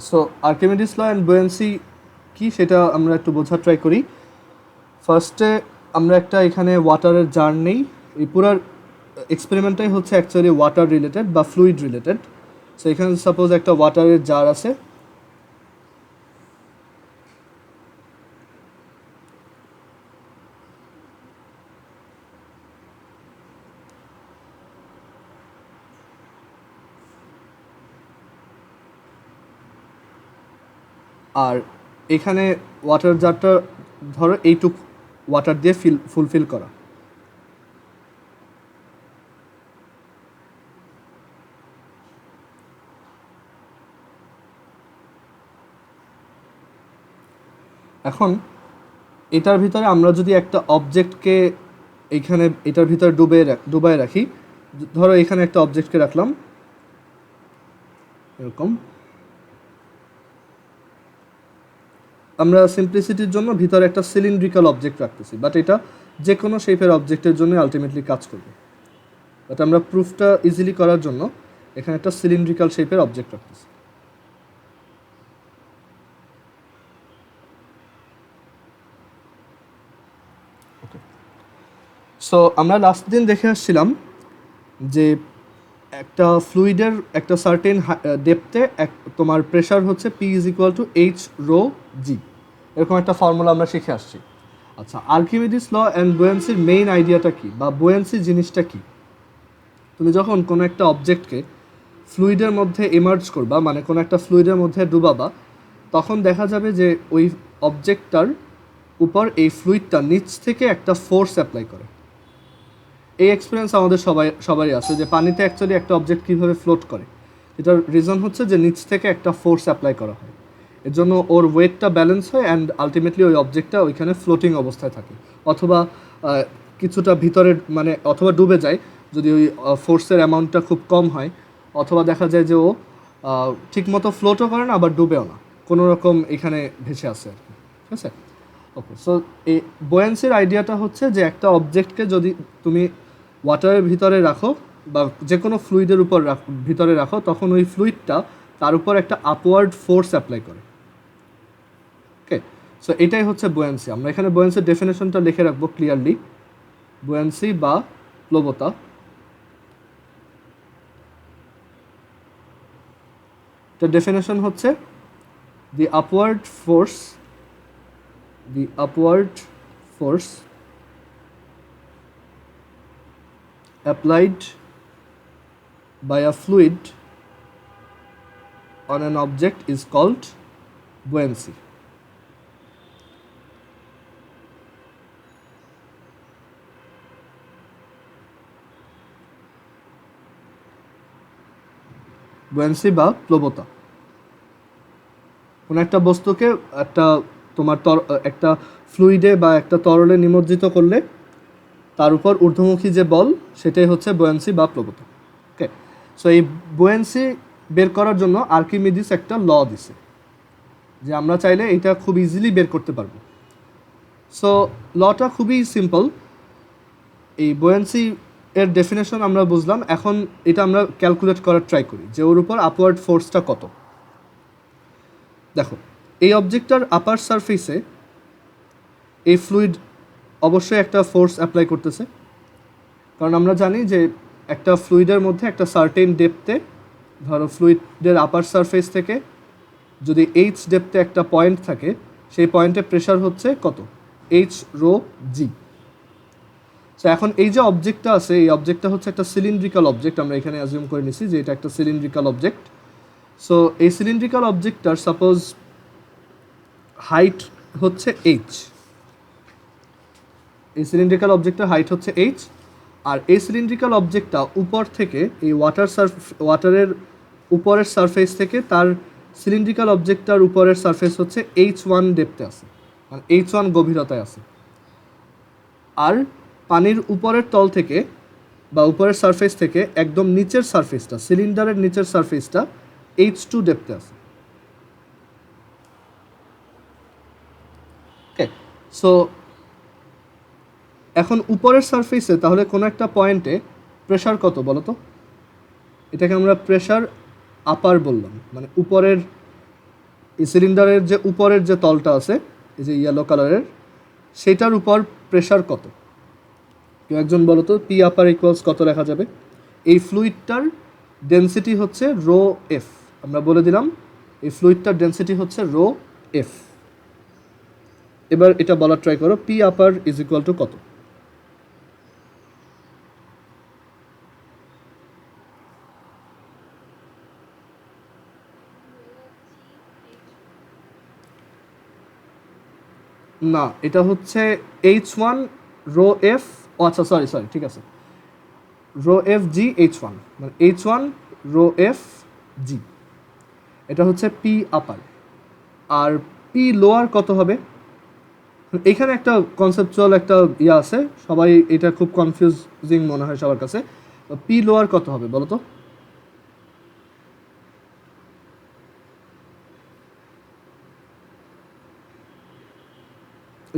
So Archimedes law and বুয়েন্সি কি সেটা আমরা একটু বোঝার ট্রাই করি। ফার্স্টে আমরা একটা এখানে ওয়াটারের জার নেই। এই পুরো এক্সপেরিমেন্টটাই হচ্ছে অ্যাকচুয়ালি ওয়াটার রিলেটেড বা ফ্লুইড রিলেটেড। সো এখানে সাপোজ একটা ওয়াটারের জার আছে, আর এখানে ওয়াটার জারটা ধরো এইটুক ওয়াটার দিয়ে ফুলফিল করা। এখন এটার ভিতরে আমরা যদি একটা অবজেক্টকে এইখানে এটার ভিতরে ডুবায় রাখি, ধরো এখানে একটা অবজেক্টকে রাখলাম এরকম, আমরা সিম্পলিসিটির জন্য ভিতরে একটা সিলিন্ড্রিক্যাল অবজেক্ট রাখতেছি, বাট এটা যে কোনো শেপের অবজেক্টের জন্য আলটিমেটলি কাজ করবে। বাট আমরা প্রুফটা ইজিলি করার জন্য এখানে একটা সিলিন্ড্রিক্যাল শেপের অবজেক্ট রাখতেছি। সো আমরা লাস্ট দিন দেখে আসছিলাম যে একটা ফ্লুইডের একটা সার্টেন ডেপথে তোমার প্রেশার হচ্ছে P = H ρg, এরকম একটা ফর্মুলা আমরা শিখে আসছি। আচ্ছা, আর্কিমিডিস ল অ্যান্ড বুয়েন্সির মেইন আইডিয়াটা কি বা বুয়েন্সি জিনিসটা কি? তুমি যখন কোনো একটা অবজেক্টকে ফ্লুইডের মধ্যে ইমার্জ করবা, মানে কোনো একটা ফ্লুইডের মধ্যে ডুবাবা, তখন দেখা যাবে যে ওই অবজেক্টটার উপর এই ফ্লুইডটা নিচ থেকে একটা ফোর্স অ্যাপ্লাই করে। এই এক্সপিরিয়েন্স আমাদের সবারই আছে যে পানিতে অ্যাকচুয়ালি একটা অবজেক্ট কীভাবে ফ্লোট করে। এটার রিজন হচ্ছে যে নিচ থেকে একটা ফোর্স অ্যাপ্লাই করা হয়, এর জন্য ওর ওয়েটটা ব্যালেন্স হয় অ্যান্ড আলটিমেটলি ওই অবজেক্টটা ওইখানে ফ্লোটিং অবস্থায় থাকে, অথবা কিছুটা ভিতরে মানে অথবা ডুবে যায় যদি ওই ফোর্সের অ্যামাউন্টটা খুব কম হয়, অথবা দেখা যায় যে ও ঠিকমতো ফ্লোটও করে না আবার ডুবেও না, কোনো রকম এখানে ভেসে আসে আর কি। ঠিক আছে, ওকে। সো এই বুয়েন্সির আইডিয়াটা হচ্ছে যে একটা অবজেক্টকে যদি তুমি ওয়াটারের ভিতরে রাখো বা যে কোনো ফ্লুইডের উপর ভিতরে রাখো, তখন ওই ফ্লুইডটা তার উপর একটা আপওয়ার্ড ফোর্স অ্যাপ্লাই করে। ওকে, সো এটাই হচ্ছে বুয়েন্সি। আমরা এখানে বুয়েন্সির ডেফিনেশনটা লিখে রাখবো ক্লিয়ারলি। বুয়েন্সি বা প্লবতা এটার ডেফিনেশন হচ্ছে the upward force applied by a fluid on an object is called buoyancy. বুয়েন্সি বা প্লবতা কোনো একটা বস্তুকে একটা তোমার একটা ফ্লুইডে বা একটা তরলে নিমজ্জিত করলে তার উপর ঊর্ধ্বমুখী যে বল, সেটাই হচ্ছে বুয়েন্সি বা প্লবতা। ওকে, সো এই বুয়েন্সি বের করার জন্য আর্কিমিডিস একটা ল দিছে যে আমরা চাইলে এটা খুব ইজিলি বের করতে পারবো। সো লটা খুবই সিম্পল। এই বুয়েন্সি এর ডেফিনেশন আমরা বুঝলাম, এখন এটা আমরা ক্যালকুলেট করার ট্রাই করি যে ওর উপর আপওয়ার্ড ফোর্সটা কত। দেখো, এই অবজেক্টটার আপার সারফেসে এই ফ্লুইড অবশ্যই একটা ফোর্স অ্যাপ্লাই করতেছে, কারণ আমরা জানি যে একটা ফ্লুইডের মধ্যে একটা সার্টেন ডেপথে, ধরো ফ্লুইডের আপার সারফেস থেকে যদি H ডেপথে একটা পয়েন্ট থাকে, সেই পয়েন্টে প্রেশার হচ্ছে কত? H ρg। তো এখন এই যে অবজেক্টটা আছে, এই অবজেক্টটা হচ্ছে একটা সিলিন্ড্রিক্যাল অবজেক্ট। আমরা এখানে অ্যাজিউম করে নিছি যে এটা একটা সিলিন্ড্রিক্যাল অবজেক্ট। সো এই সিলিন্ড্রিক্যাল অবজেক্টটার সাপোজ হাইট হচ্ছে h, এই সিলিন্ড্রিক্যাল অবজেক্টটার হাইট হচ্ছে h, আর এই সিলিন্ড্রিক্যাল অবজেক্টটা উপর থেকে এই ওয়াটারের উপরের সারফেস থেকে তার সিলিন্ড্রিক্যাল অবজেক্টটার উপরের সারফেস হচ্ছে H1 ডেপথে আছে, মানে H1 গভীরতায় আছে। আর পানির উপরের তল থেকে বা উপরের সারফেস থেকে একদম নিচের সারফেসটা, সিলিন্ডারের নিচের সারফেসটা H2 ডেপথে আছে। ওকে, সো এখন উপরের সারফেসে তাহলে কোনো একটা পয়েন্টে প্রেশার কত বলো তো? এটাকে আমরা প্রেশার আপার বললাম, মানে উপরের এই সিলিন্ডারের যে উপরের যে তলটা আছে, এই যে ইয়েলো কালারের, সেটার উপর প্রেশার কত? কেউ একজন বলো তো, পি আপার ইকুয়ালস কত লেখা যাবে? এই ফ্লুইডটার ডেন্সিটি হচ্ছে রো এফ। আমরা বলে দিলাম এই ফ্লুইডটার ডেন্সিটি হচ্ছে রো এফ। এবার এটা বলার ট্রাই করো, P upper is equal to কত? না, এটা হচ্ছে H1 রো এফ। আচ্ছা সরি সরি, ঠিক আছে, রো এফ জি H1, মানে H1 রো এফ জি, এটা হচ্ছে পি আপার। আর পি লোয়ার কত হবে? এখানে একটা কনসেপচুয়াল একটা ইয়ে আছে, সবাই এটা খুব কনফিউজিং মনে হয় সবার কাছে। পি লোয়ার কত হবে বলো তো?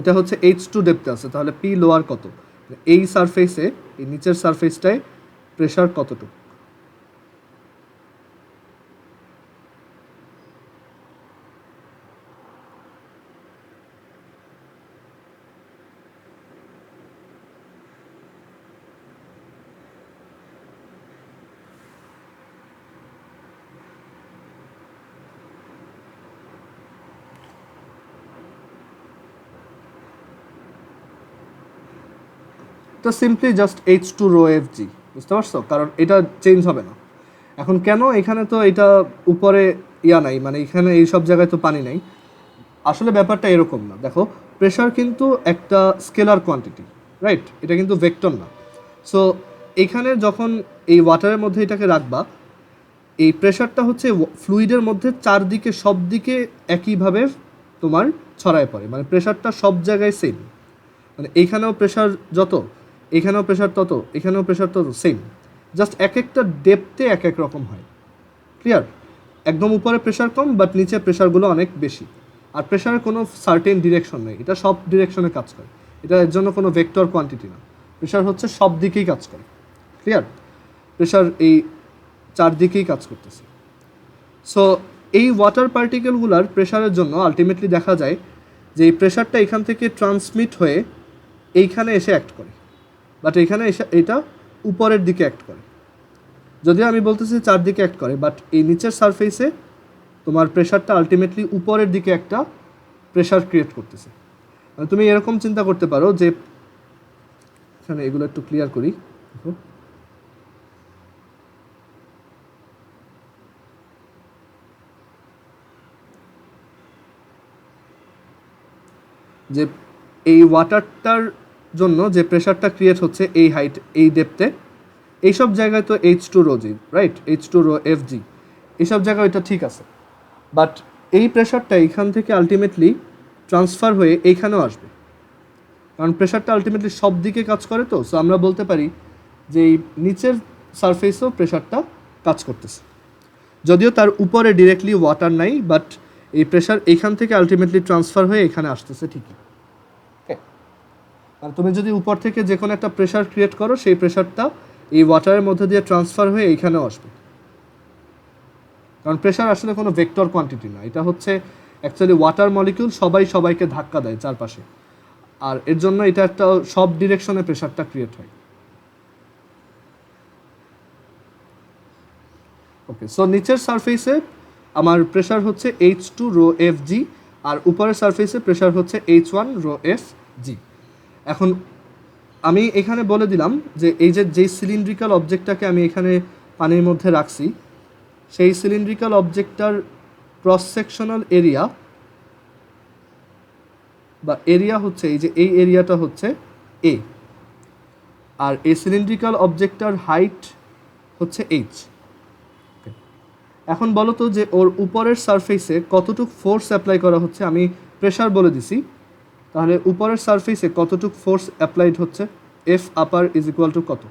এটা হচ্ছে H2 ডেপথে আছে, তাহলে পি লোয়ার কত? এই সারফেসে, এই নিচের সারফেসটায় প্রেশার কতটুকু? তো simply just H2 rho F g, বুঝতে পারছো? কারণ এটা চেঞ্জ হবে না। এখন কেন এখানে তো এটা উপরে ইয়া নাই, মানে এখানে এই সব জায়গায় তো পানি নাই। আসলে ব্যাপারটা এরকম না, দেখো প্রেশার কিন্তু একটা স্কেলার কোয়ান্টিটি, রাইট? এটা কিন্তু ভেক্টর না। সো এখানে যখন এই ওয়াটারের মধ্যে এটাকে রাখবা, এই প্রেশারটা হচ্ছে ফ্লুইডের মধ্যে চারদিকে সব দিকে একইভাবে তোমার ছড়ায় পড়ে, মানে প্রেশারটা সব জায়গায় সেম। মানে এইখানেও প্রেশার যত, এখানেও প্রেশার তত, এখানেও প্রেশার তত, সেম। জাস্ট এক একটা ডেপথে এক এক রকম হয়। ক্লিয়ার? একদম উপরে প্রেশার কম, বাট নিচে প্রেশারগুলো অনেক বেশি। আর প্রেশারের কোনো সার্টেন ডিরেকশন নেই, এটা সব ডিরেকশনে কাজ করে। এটা এর জন্য কোনো ভেক্টর কোয়ান্টিটি না। প্রেশার হচ্ছে সব দিকেই কাজ করে। ক্লিয়ার? প্রেশার এই চারদিকেই কাজ করতেছে। সো এই ওয়াটার পার্টিকেলগুলার প্রেশারের জন্য আলটিমেটলি দেখা যায় যে এই প্রেশারটা এখান থেকে ট্রান্সমিট হয়ে এইখানে এসে অ্যাক্ট করে, বাট এইখানে এসে এটা উপরের দিকে অ্যাক্ট করে। যদিও আমি বলতেছি চারদিকে অ্যাক্ট করে, বাট এই নিচের সারফেসে তোমার প্রেশারটা আলটিমেটলি উপরের দিকে একটা প্রেশার ক্রিয়েট করতেছে। মানে তুমি এরকম চিন্তা করতে পারো যে, এখানে এগুলো একটু ক্লিয়ার করি, দেখো যে এই ওয়াটারটার জন্য যে প্রেশারটা ক্রিয়েট হচ্ছে এই হাইট, এই ডেপথে, এইসব জায়গায় তো H2 rho G, right? H2 rho F G, এইসব জায়গায় এটা ঠিক আছে। বাট এই প্রেশারটা এইখান থেকে আলটিমেটলি ট্রান্সফার হয়ে এইখানেও আসবে, কারণ প্রেশারটা আলটিমেটলি সব দিকে কাজ করে। তো সো আমরা বলতে পারি যে এই নিচের সারফেসেও প্রেশারটা কাজ করতেছে, যদিও তার উপরে ডিরেক্টলি ওয়াটার নাই, বাট এই প্রেশার এইখান থেকে আলটিমেটলি ট্রান্সফার হয়ে এখানে আসতেছে ঠিকই। আর তুমি যদি উপর থেকে যে কোনো একটা প্রেশার ক্রিয়েট করো, সেই প্রেশারটা এই ওয়াটারের মধ্যে দিয়ে ট্রান্সফার হয়ে এইখানেও আসবে, কারণ প্রেশার আসলে কোনো ভেক্টর কোয়ান্টিটি না। এটা হচ্ছে অ্যাকচুয়ালি ওয়াটার মলিকিউল সবাই সবাইকে ধাক্কা দেয় চারপাশে, আর এর জন্য এটা একটা সব ডিরেকশনে প্রেশারটা ক্রিয়েট হয়। ওকে, সো নিচের সারফেসে আমার প্রেশার হচ্ছে H2 রো এফ জি, আর উপরের সারফেসে প্রেশার হচ্ছে H1 রো এফ জি। এখন আমি এখানে বলে দিলাম যে এই যে যেই সিলিন্ড্রিক্যাল অবজেক্টটাকে আমি এখানে পানির মধ্যে রাখছি, সেই সিলিন্ড্রিক্যাল অবজেক্টটার ক্রস সেকশনাল এরিয়া বা এরিয়া হচ্ছে এই যে এই এরিয়াটা হচ্ছে এ, আর এই সিলিন্ড্রিক্যাল অবজেক্টটার হাইট হচ্ছে এইচ। এখন বলো তো যে ওর উপরের সারফেসে কতটুক ফোর্স অ্যাপ্লাই করা হচ্ছে। আমি প্রেশার বলে দিছি, তাহলে উপরের সারফেসে কতটুক ফোর্স অ্যাপ্লাইড হচ্ছে? F upper is equal to কত?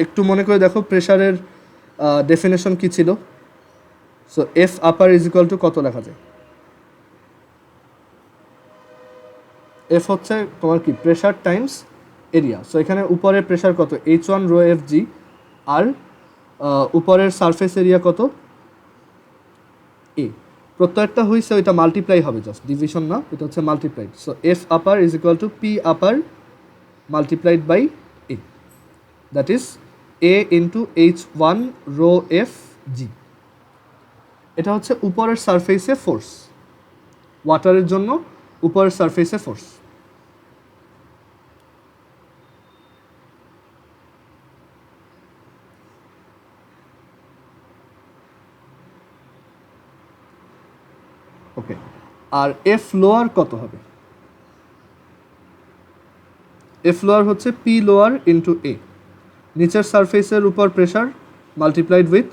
একটু মনে করে দেখো প্রেশারের ডেফিনেশন কি ছিল। So f upper is equal to কত লেখা যায়? এফ হচ্ছে তোমার কি প্রেশার টাইমস এরিয়া। সো এখানে উপরের প্রেশার কত H1 রো এফ জি, আর উপরের সারফেস এরিয়া কত এ। প্রত্যেকটা হয়েছে ওইটা মাল্টিপ্লাই হবে, জাস্ট ডিভিশন না, এটা হচ্ছে multiplied. So f upper is equal to p upper multiplied by a, that is A into H1 rho F g. এটা হচ্ছে উপরের সারফেসে ফোর্স, ওয়াটারের জন্য উপরের সারফেসে ফোর্স। ওকে, আর এফ লোয়ার কত হবে? এফ লোয়ার হচ্ছে পি লোয়ার ইন্টু এ, নিচের সারফেসের উপর pressure multiplied with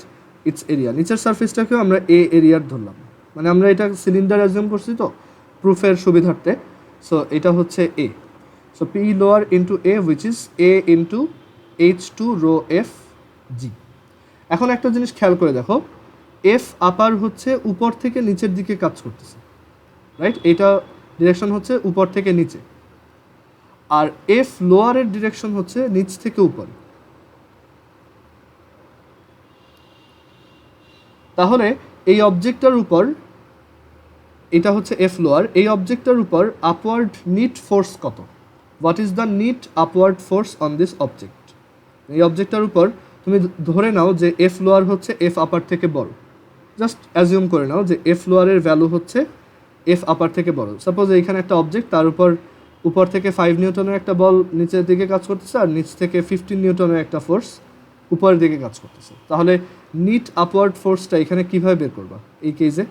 its area. নিচের সারফেসটাকেও আমরা এ এরিয়ার ধরলাম, মানে আমরা এটা সিলিন্ডার অ্যাজিউম করছি তো প্রুফের সুবিধার্থে। সো এটা হচ্ছে A, so P lower into A which is A into H2 rho F G. এখন একটা জিনিস খেয়াল করে দেখো, এফ আপার হচ্ছে উপর থেকে নিচের দিকে কাজ করতেছে, রাইট? এটা ডিরেকশন হচ্ছে উপর থেকে নিচে, আর এফ লোয়ারের ডিরেকশন হচ্ছে নিচ থেকে উপরে। তাহলে এই অবজেক্টটার উপর, এটা হচ্ছে এফ লোয়ার, এই অবজেক্টটার উপর আপওয়ার্ড নিট ফোর্স কত? What is the net upward force on this object? এই অবজেক্টটার উপর তুমি ধরে নাও যে এফ লোয়ার হচ্ছে এফ আপার থেকে বড়, জাস্ট অ্যাজিউম করে নাও যে এফ লোয়ারের ভ্যালু হচ্ছে এফ আপার থেকে বড়। সাপোজ এইখানে একটা অবজেক্ট, তার উপর থেকে 5 নিউটনের একটা বল নিচের দিকে কাজ করতেছে, আর নিচ থেকে 15 নিউটনের একটা ফোর্স উপরের দিকে কাজ করতেছে। তাহলে নিট আপওয়ার্ড ফোর্সটা এখানে কীভাবে বের করবা এই কেসে?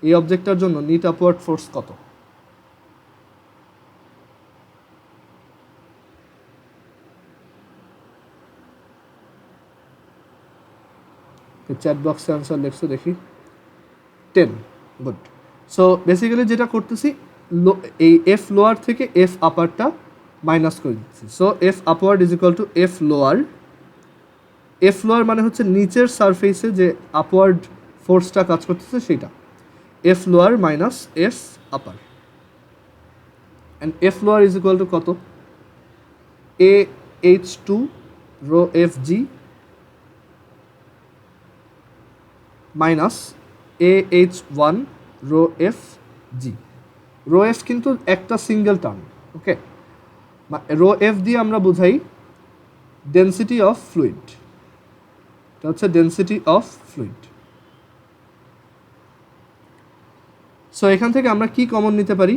এই অবজেক্টটার জন্য নিট আপওয়ার্ড ফোর্স কত? চ্যাট বক্সে আনসার লিখছো দেখি। 10, গুড। সো বেসিক্যালি যেটা করতেছি, এই এফ লোয়ার থেকে এফ আপারটা মাইনাস করে দিচ্ছি। So F upward is equal two F lower. F lower মানে হচ্ছে নিচের সারফেসে যে আপওয়ার্ড ফোর্সটা কাজ করতেছে সেটা, f lower minus f upper. And f lower is equal to কত? A H2 rho F g minus AH1 rho F g. Rho f কিন্তু একটা single term, okay? Rho f দিয়ে আমরা বোঝাই ডেন্সিটি অফ ফ্লুইড, এটা হচ্ছে density of fluid. So এখান থেকে আমরা কি কমন নিতে পারি?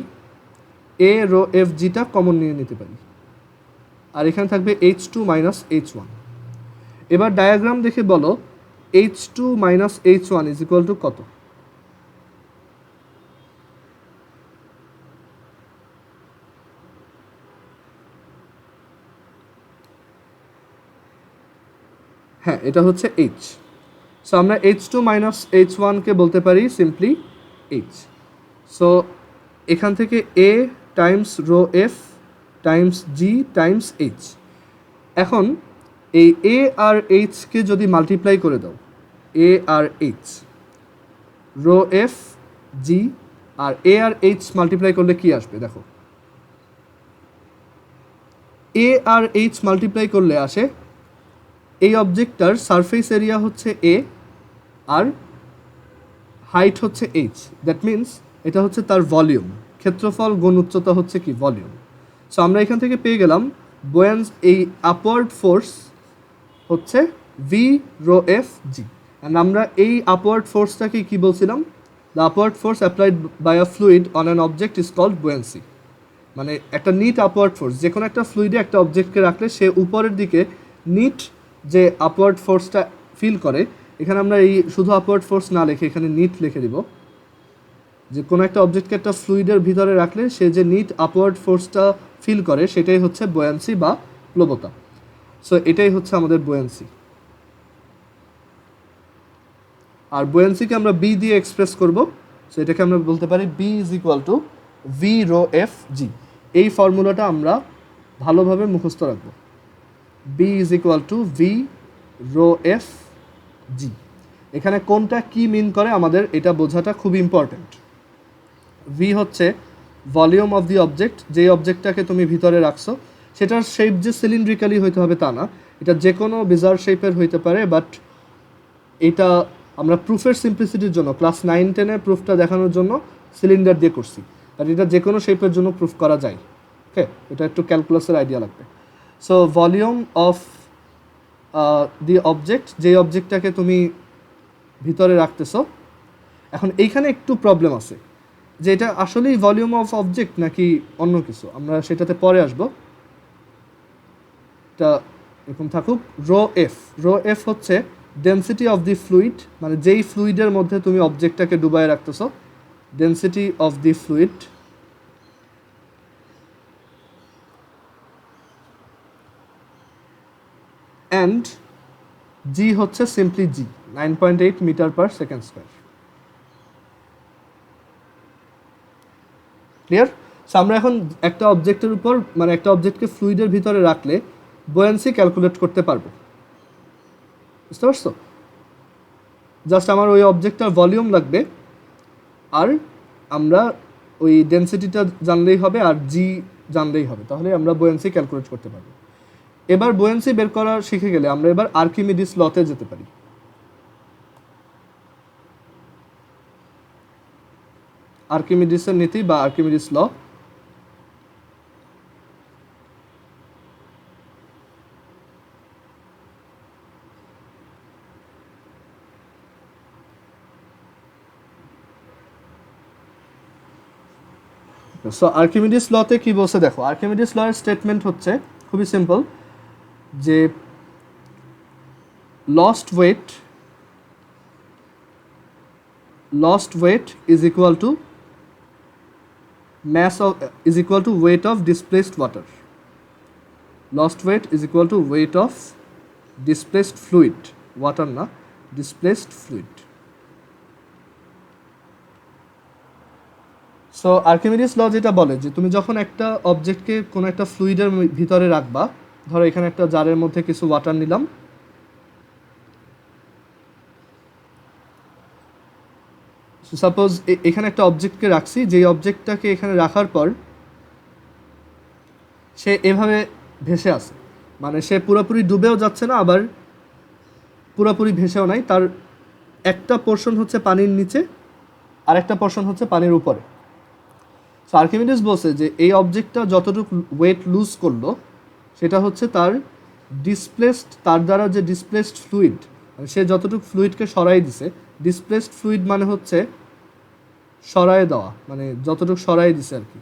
এ রো এফ জিটা কমন নিয়ে নিতে পারি, আর এখানে থাকবে H2 মাইনাস H1। এবার ডায়াগ্রাম দেখে বলো H2 minus H1 is equal to কত? হ্যাঁ, এটা হচ্ছে H। সো আমরা H2 মাইনাস H1কে বলতে পারি সিম্পলি H। সো এখান থেকে A times rho F times g times H। এখন এই এ আর এইচকে যদি মাল্টিপ্লাই করে দাও, এ আর এইচ রো এফ জি, আর এ আর এইচ মাল্টিপ্লাই করলে কি আসবে দেখো? এ আর এইচ মাল্টিপ্লাই করলে আসে এই অবজেক্টটার সারফেস এরিয়া হচ্ছে এ আর হাইট হচ্ছে এইচ, দ্যাট মিনস এটা হচ্ছে তার ভলিউম। ক্ষেত্রফল গুণ উচ্চতা হচ্ছে কি ভলিউম। সো আমরা এখান থেকে পেয়ে গেলাম বুয়ান্স এই আপওয়ার্ড ফোর্স হচ্ছে V rho F G. And আমরা এই আপওয়ার্ড ফোর্সটাকে কি বলছিলাম? The upward force applied by a fluid on an object is called buoyancy. মানে একটা নিট আপওয়ার্ড ফোর্স, যে কোনো একটা ফ্লুইডে একটা অবজেক্টকে রাখলে সে উপরের দিকে নিট যে আপওয়ার্ড ফোর্সটা ফিল করে, এখানে আমরা এই শুধু আপওয়ার্ড ফোর্স না লিখে এখানে নিট লিখে দিব। যে কোনো একটা অবজেক্টকে একটা ফ্লুইডের ভিতরে রাখলে সে যে নিট আপওয়ার্ড ফোর্সটা ফিল করে সেটাই হচ্ছে বুয়ান্সি বা প্লবতা। সো এটাই হচ্ছে আমাদের বুয়ান্সি। আর বুয়ান্সিকে আমরা বি দিয়ে এক্সপ্রেস করব। সো এটাকে আমরা বলতে পারি B is equal to V rho F g. এই ফর্মুলাটা আমরা ভালোভাবে মুখস্থ রাখবো। B is equal to V rho F g. এখানে কোনটা কি মিন করে আমাদের এটা বোঝাটা খুব ইম্পর্ট্যান্ট। ভি হচ্ছে ভলিউম অফ দি অবজেক্ট, যেই অবজেক্টটাকে তুমি ভিতরে রাখছো সেটার শেপ যে সিলিন্ড্রিক্যালি হইতে হবে তা না, এটা যে কোনো বিজার শেপের হইতে পারে, বাট এটা আমরা প্রুফের সিম্পলিসিটির জন্য ক্লাস 9-10-এর প্রুফটা দেখানোর জন্য সিলিন্ডার দিয়ে করছি, বাট এটা যে কোনো শেপের জন্য প্রুফ করা যায়। ওকে, এটা একটু ক্যালকুলাসের আইডিয়া লাগবে। So volume of the object, যেই অবজেক্টটাকে তুমি ভিতরে রাখতেছো। এখন এইখানে একটু প্রবলেম আছে যে এটা আসলেই ভলিউম অফ অবজেক্ট নাকি অন্য কিছু, আমরা সেটাতে পরে আসবো। এটা এরকম থাকুক। রো এফ হচ্ছে ডেনসিটি অফ দি ফ্লুইড, মানে যেই ফ্লুইডের মধ্যে তুমি অবজেক্টটাকে ডুবাই রাখতেছো, density of the fluid. And G হচ্ছে simply G, 9.8 metre per second square. Clear? So আমরা এখন একটা অবজেক্টের উপর, মানে একটা অবজেক্টকে ফ্লুইডের ভিতরে রাখলে বুয়ান্সি ক্যালকুলেট করতে পারবো। বুঝতে পারছো? জাস্ট আমার ওই অবজেক্টটার ভলিউম লাগবে, আর আমরা ওই ডেনসিটিটা জানলেই হবে, আর জি জানলেই হবে, তাহলে আমরা বুয়ান্সি ক্যালকুলেট করতে পারবো। এবার বুয়ান্সি বের করা শিখে গেলে আমরা এবার আর্কিমিডিস লতে যেতে পারি। আর্কিমিডিসের নীতি বা আর্কিমিডিস ল। সো আর্কিমিডিস লতে কি বলছে দেখো, আর্কিমিডিস ল এর স্টেটমেন্ট হচ্ছে খুবই সিম্পল, যে lost weight is equal to mass of is equal to weight of displaced water. Lost weight is equal to weight of displaced fluid, water na, displaced fluid. So Archimedes law যেটা বলে যে তুমি যখন একটা অবজেক্টকে কোনো একটা ফ্লুইডের ভিতরে রাখবা, ধরো এখানে একটা জারের মধ্যে কিছু ওয়াটার নিলাম, সাপোজ এখানে একটা অবজেক্টকে রাখছি, যেই অবজেক্টটাকে এখানে রাখার পর সে এভাবে ভেসে আসে, মানে সে পুরোপুরি ডুবেও যাচ্ছে না, আবার পুরোপুরি ভেসেও নাই, তার একটা পোর্শন হচ্ছে পানির নিচে আর একটা পোর্শন হচ্ছে পানির উপরে। সো আর্কিমিডিস বলছে যে এই অবজেক্টটা যতটুকু ওয়েট লুজ করলো সেটা হচ্ছে তার ডিসপ্লেসড, তার দ্বারা যে ডিসপ্লেসড ফ্লুইড, মানে সে যতটুকু ফ্লুইডকে সরাই দিছে, ডিসপ্লেসড ফ্লুইড মানে হচ্ছে সরায় দেওয়া, মানে যতটুকু সরাই দিছে আর কি।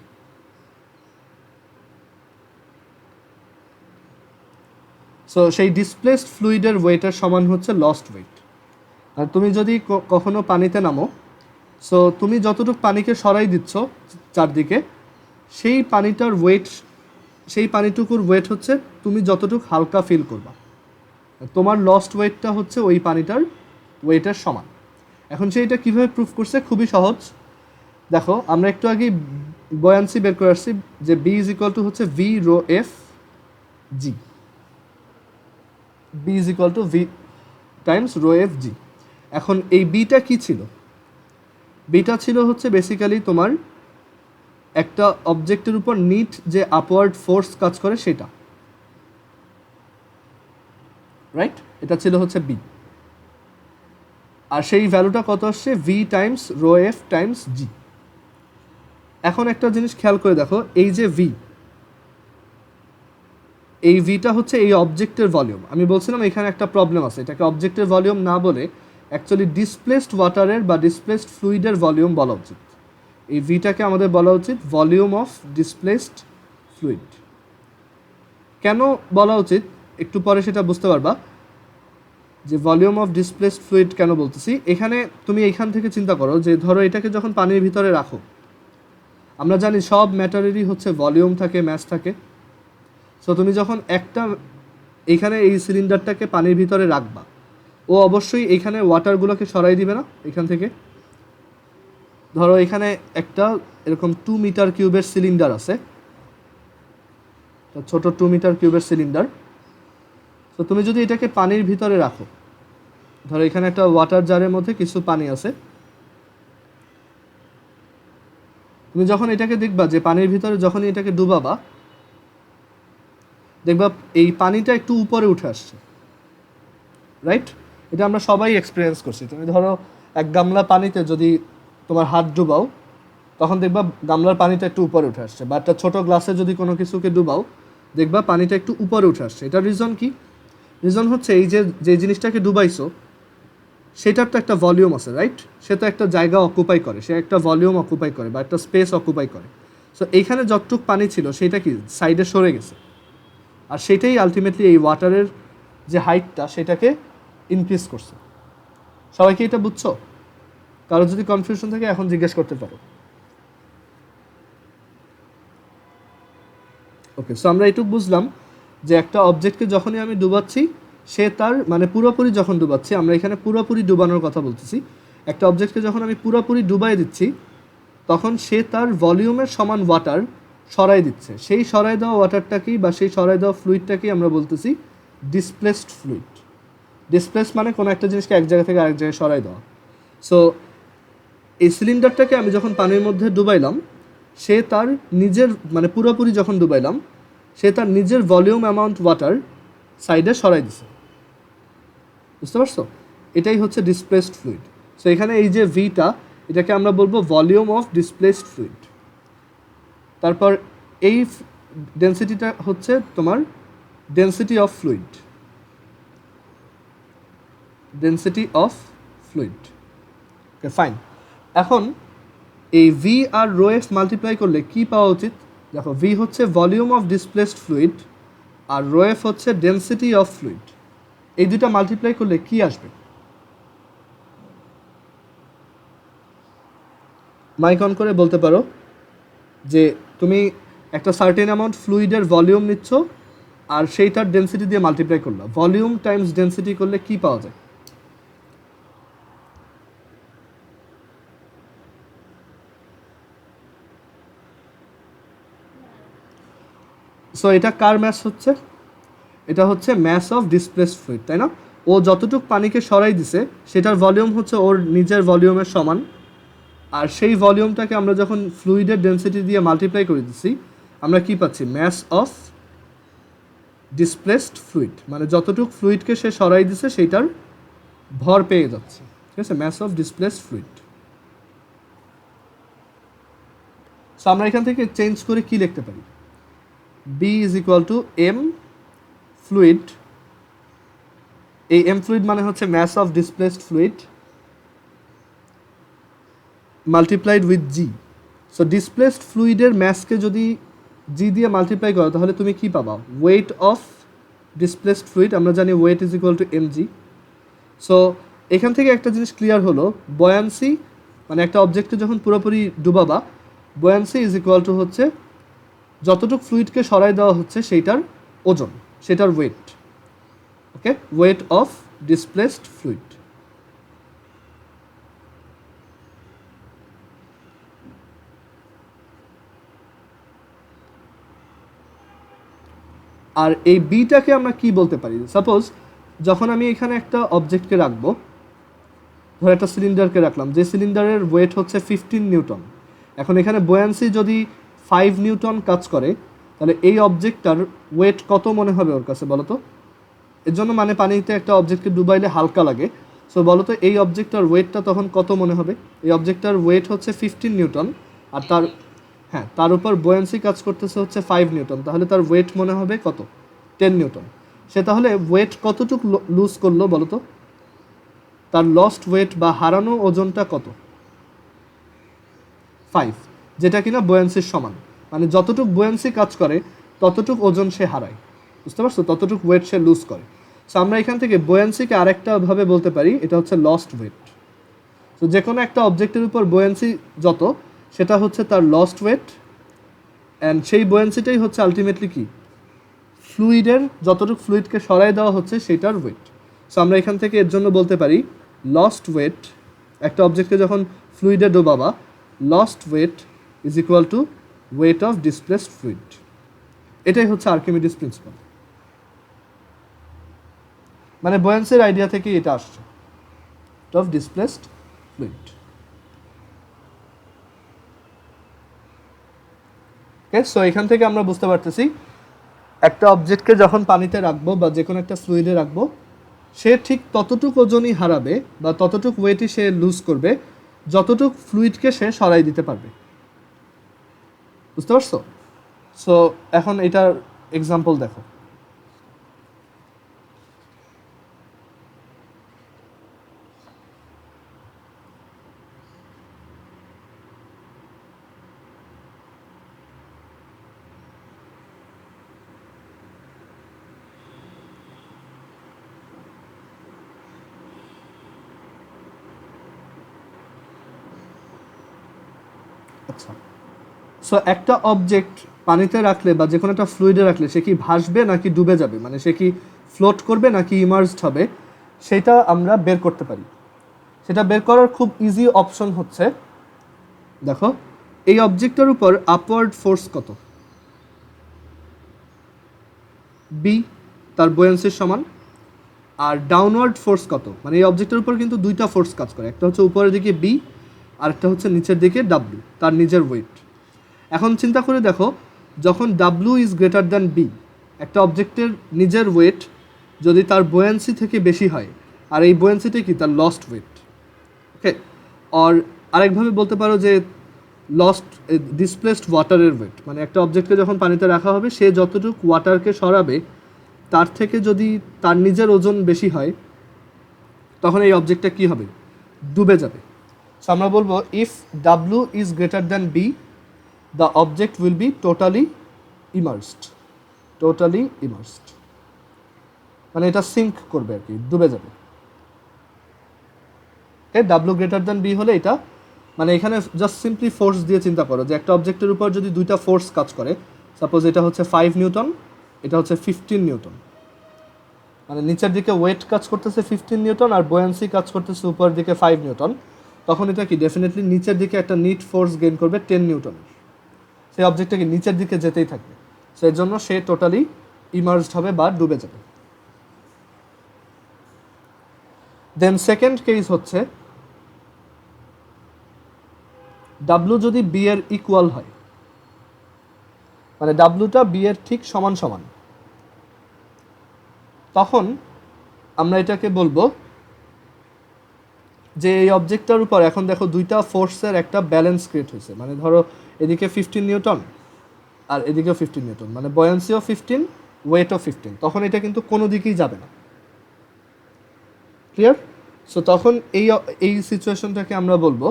সো সেই ডিসপ্লেসড ফ্লুইডের ওয়েটের সমান হচ্ছে লস্ট ওয়েট। আর তুমি যদি কখনো পানিতে নামো, সো তুমি যতটুকু পানিকে সরাই দিচ্ছ চারদিকে, সেই পানিটার ওয়েট, সেই পানিটুকুর ওয়েট হচ্ছে তুমি যতটুকু হালকা ফিল করবা, তোমার লস্ট ওয়েটটা হচ্ছে ওই পানিটার ওয়েটের সমান। এখন সেইটা কীভাবে প্রুফ করছে, খুবই সহজ। দেখো আমরা একটু আগে বয়ান্সি বের করে আসছি যে বি ইজ ইকুয়াল টু হচ্ছে V rho F g, b is equal to v times rho F G. এখন এই বিটা কি ছিল? বিটা ছিল হচ্ছে বেসিক্যালি তোমার একটা অবজেক্টের উপর নিট যে আপওয়ার্ড ফোর্স কাজ করে সেটা, রাইট? এটা ছিল হচ্ছে বি, আর সেই ভ্যালুটা কত আসছে? V times rho F times G. এখন একটা জিনিস খেয়াল করে দেখো, এই যে ভি, এই ভিটা হচ্ছে এই অবজেক্টের ভলিউম। আমি বলছিলাম এখানে একটা প্রবলেম আছে, এটাকে অবজেক্টের ভলিউম না বলে অ্যাকচুয়ালি ডিসপ্লেসড ওয়াটারের বা ডিসপ্লেসড ফ্লুইডের ভলিউম বলা উচিত। এই ভিটাকে আমাদের বলা উচিত ভলিউম অফ ডিসপ্লেসড ফ্লুইড। কেন বলা উচিত একটু পরে সেটা বুঝতে পারবা, যে ভলিউম অফ ডিসপ্লেসড ফ্লুইড কেন বলতেছি। এখানে তুমি এইখান থেকে চিন্তা করো যে ধরো এটাকে যখন পানির ভিতরে রাখো, আমরা জানি সব ম্যাটারেরই হচ্ছে ভলিউম থাকে, ম্যাস থাকে। সো তুমি যখন একটা এইখানে এই সিলিন্ডারটাকে পানির ভিতরে রাখবা, ও অবশ্যই এখানে ওয়াটারগুলোকে সরাই দিবে না এখান থেকে। ধরো এখানে একটা এরকম 2 মিটার কিউবের সিলিন্ডার আছে, ছোট 2 মিটার কিউবের সিলিন্ডার। তো তুমি যদি এটাকে পানির ভিতরে রাখো, ধরো এখানে একটা ওয়াটার জারের মধ্যে কিছু পানি আছে, তুমি যখন এটাকে দেখবা যে পানির ভিতরে যখনই এটাকে ডুবাবা, দেখবা এই পানিটা একটু উপরে উঠে আসছে, রাইট? এটা আমরা সবাই এক্সপিরিয়েন্স করছি। তুমি ধরো এক গামলা পানিতে যদি তোমার হাত ডুবাও, তখন দেখবা গামলার পানিটা একটু উপরে উঠে আসছে, বা একটা ছোটো গ্লাসে যদি কোনো কিছুকে ডুবাও, দেখবা পানিটা একটু উপরে উঠে আসছে। এটার রিজন কি? রিজন হচ্ছে এই যে জিনিসটাকে ডুবাইছো সেটার তো একটা ভলিউম আছে, রাইট? সে তো একটা জায়গা অকুপাই করে, সে একটা ভলিউম অকুপাই করে বা একটা স্পেস অকুপাই করে। সো এইখানে যতটুক পানি ছিল সেটা কি সাইডে সরে গেছে, আর সেটাই আলটিমেটলি এই ওয়াটারের যে হাইটটা সেটাকে ইনক্রিজ করছে। সবাই কি এটা বুঝছো? কারো যদি কনফিউশন থাকে এখন জিজ্ঞেস করতে পারো। ওকে, সো আমরা এইটুকু বুঝলাম যে একটা অবজেক্টকে যখনই আমি ডুবাচ্ছি, সে তার মানে পুরোপুরি যখন ডুবাচ্ছি, আমরা এখানে পুরোপুরি ডুবানোর কথা বলতেছি, একটা অবজেক্টকে যখন আমি পুরোপুরি ডুবাই দিচ্ছি, তখন সে তার ভলিউমের সমান ওয়াটার সরাই দিচ্ছে। সেই সরাই দেওয়া ওয়াটারটাকেই বা সেই সরাই দেওয়া ফ্লুইডটাকেই আমরা বলতেছি ডিসপ্লেসড ফ্লুইড। ডিসপ্লেস মানে কোনো একটা জিনিসকে এক জায়গা থেকে আরেক জায়গায় সরাই দেওয়া। সো এই সিলিন্ডারটাকে আমি যখন পানির মধ্যে ডুবাইলাম, সে তার নিজের মানে পুরোপুরি যখন ডুবাইলাম, সে তার নিজের ভলিউম অ্যামাউন্ট ওয়াটার সাইডে সরাই দিছে। বুঝতে পারছো? এটাই হচ্ছে ডিসপ্লেসড ফ্লুইড। সো এখানে এই যে ভিটা, এটাকে আমরা বলবো ভলিউম অফ ডিসপ্লেসড ফ্লুইড। তারপর এই ডেন্সিটিটা হচ্ছে তোমার density of fluid. Density of fluid. Okay, fine. এখন এই ভি আর রো এফ মাল্টিপ্লাই করলে কি পাওয়া উচিত? দেখো, ভি হচ্ছে ভলিউম অফ ডিসপ্লেসড ফ্লুইড আর রো এফ হচ্ছে ডেন্সিটি অফ ফ্লুইড। এই দুটা মাল্টিপ্লাই করলে কি আসবে? মাইক অন করে বলতে পারো যে তুমি একটা সার্টেন অ্যামাউন্ট ফ্লুইডের ভলিউম নিচ্ছ আর সেইটার ডেন্সিটি দিয়ে মাল্টিপ্লাই করলো। ভলিউম টাইমস ডেন্সিটি করলে কি পাওয়া যায়? সো এটা কার ম্যাস হচ্ছে? এটা হচ্ছে ম্যাস অফ ডিসপ্লেসড ফ্লুইড, তাই না? ও যতটুকু পানিকে সরাই দিছে সেটার ভলিউম হচ্ছে ওর নিজের ভলিউমের সমান, আর সেই ভলিউমটাকে আমরা যখন ফ্লুইডের ডেন্সিটি দিয়ে মাল্টিপ্লাই করে দিচ্ছি, আমরা কি পাচ্ছি? ম্যাস অফ ডিসপ্লেসড ফ্লুইড, মানে যতটুকু ফ্লুইডকে সে সরাই দিছে সেইটার ভর পেয়ে যাচ্ছে। ঠিক আছে, mass of displaced fluid. So আমরা এখান থেকে চেঞ্জ করে কি লিখতে পারি? B is equal to M fluid. এই এম ফ্লুইড মানে হচ্ছে mass of displaced fluid multiplied with G. So displaced ফ্লুইডের ম্যাসকে যদি জি দিয়ে মাল্টিপ্লাই করো তাহলে তুমি কি পাবা? Weight of displaced fluid. আমরা জানি weight is equal to M G. So এখান থেকে একটা জিনিস ক্লিয়ার হলো, বয়ান্সি মানে একটা অবজেক্টকে যখন পুরোপুরি ডুবাবা, বয়ান্সি ইজ ইকুয়াল টু হচ্ছে যতটুকু ফ্লুইডকে সরাই দেওয়া হচ্ছে সেইটার ওজন, সেটার weight. Okay, weight of displaced fluid. আর এই বিটাকে আমরা কি বলতে পারি? সাপোজ যখন আমি এখানে একটা অবজেক্টকে রাখবো, ধর একটা সিলিন্ডারকে রাখলাম, যে সিলিন্ডারের ওয়েট হচ্ছে 15 নিউটন। এখন এখানে বয়ান্সি যদি 5 নিউটন কাজ করে, তাহলে এই অবজেক্টটার ওয়েট কত মনে হবে ওর কাছে বলো তো? এর জন্য মানে পানিতে একটা অবজেক্টকে ডুবাইলে হালকা লাগে। সো বলো তো এই অবজেক্টটার ওয়েটটা তখন কত মনে হবে? এই অবজেক্টটার ওয়েট হচ্ছে 15 নিউটন, আর তার উপর বয়ান্সি কাজ করতেছে হচ্ছে 5 নিউটন, তাহলে তার ওয়েট মনে হবে কত? 10 নিউটন। সে তাহলে ওয়েট কতটুকু লুজ করলো বলো তো? তার লস্ট ওয়েট বা হারানো ওজনটা কত? 5, যেটা কিনা বয়ান্সির সমান। মানে যতটুকু বয়ান্সি কাজ করে ততটুক ওজন সে হারায়। বুঝতে পারছো? ততটুকু ওয়েট সে লুজ করে। সো আমরা এখান থেকে বয়ান্সিকে আরেকটা ভাবে বলতে পারি, এটা হচ্ছে লস্ট ওয়েট। তো যে কোনো একটা অবজেক্টের উপর বয়ান্সি যত, সেটা হচ্ছে তার লস্ট ওয়েট, অ্যান্ড সেই বয়ান্সিটাই হচ্ছে আলটিমেটলি কি? ফ্লুইডের যতটুকু ফ্লুইডকে সরাই দেওয়া হচ্ছে সেটার ওয়েট। সো আমরা এখান থেকে এর জন্য বলতে পারি লস্ট ওয়েট, একটা অবজেক্টকে যখন ফ্লুইডে ডোবাবা, lost weight is equal to weight of displaced fluid. এটাই হচ্ছে আর্কিমিডিস প্রিন্সিপাল। মানে বয়ান্সির আইডিয়া থেকে এটা আসছে, of displaced fluid. Okay, so এখান থেকে আমরা বুঝতে পারতেছি একটা অবজেক্টকে যখন পানিতে রাখবো বা যে কোনো একটা ফ্লুইডে রাখবো, সে ঠিক ততটুকু ওজনই হারাবে বা ততটুকু ওয়েটই সে লুজ করবে যতটুকু ফ্লুইডকে সে সরাই দিতে পারবে। বুঝতে পারছো? সো এখন এটার এক্সাম্পল দেখো। আচ্ছা, সো একটা অবজেক্ট পানিতে রাখলে বা যে কোনো একটা ফ্লুইডে রাখলে সে কি ভাসবে নাকি ডুবে যাবে, মানে সে কি ফ্লোট করবে নাকি ইমার্জড হবে, সেটা আমরা বের করতে পারি। সেটা বের করার খুব ইজি অপশন হচ্ছে, দেখো এই অবজেক্টের উপর আপওয়ার্ড ফোর্স কত, বি, তার বুয়ান্সির সমান। আর ডাউনওয়ার্ড ফোর্স কত, মানে এই অবজেক্টের উপর কিন্তু দুইটা ফোর্স কাজ করে, একটা হচ্ছে উপরের দিকে বি আর একটা হচ্ছে নিচের দিকে ডাব্লিউ, তার নিজের ওয়েট। এখন চিন্তা করে দেখো, যখন W is greater than B, একটা অবজেক্টের নিজের ওয়েট যদি তার বুয়ান্সি থেকে বেশি হয়, আর এই বুয়ান্সিটা কি তার লস্ট ওয়েট। ওকে, আর আরেকভাবে বলতে পারো যে লস্ট ডিসপ্লেসড ওয়াটারের ওয়েট, মানে একটা অবজেক্টকে যখন পানিতে রাখা হবে সে যতটুকু ওয়াটারকে সরাবে তার থেকে যদি তার নিজের ওজন বেশি হয়, তখন এই অবজেক্টটা কী হবে, ডুবে যাবে। সো আমরা বলবো if W is greater than B, the object will be totally immersed. Totally immersed মানে এটা সিঙ্ক করবে আর কি, ডুবে যাবে। ডাব্লিউ গ্রেটার দ্যান বি হলে এটা, মানে এখানে জাস্ট সিম্পলি ফোর্স দিয়ে চিন্তা করো যে একটা অবজেক্টের উপর যদি দুইটা ফোর্স কাজ করে, সাপোজ এটা হচ্ছে 5 নিউটন, এটা হচ্ছে 15 নিউটন, মানে নিচের দিকে ওয়েট কাজ করতেছে 15 নিউটন আর বুয়ান্সি কাজ করতেছে উপরের দিকে 5 নিউটন, তখন এটা কি ডেফিনেটলি নিচের দিকে একটা নিট ফোর্স গেইন করবে 10 নিউটনের। সেই অবজেক্টটা কি নিচের দিকে যেতেই থাকবে, সেই জন্য সে টোটালি ইমার্জড হবে বা ডুবে যাবে। দেন সেকেন্ড কেস হচ্ছে ডাব্লু যদি বি এর ইকুয়াল হয়, মানে ডাব্লুটা বি এর ঠিক সমান সমান, তখন আমরা এটাকে বলবো যে এই অবজেক্টটার উপর এখন দেখো দুইটা ফোর্সের একটা ব্যালেন্স ক্রিয়েট হয়েছে, মানে ধরো এদিকে 15 নিউটন আর এদিকেও 15 নিউটন, মানে বয়ান্সিও 15, ওয়েটও 15, তখন এটা কিন্তু কোনো দিকেই যাবে না। ক্লিয়ার? সো তখন এই সিচুয়েশনটাকে আমরা বলবো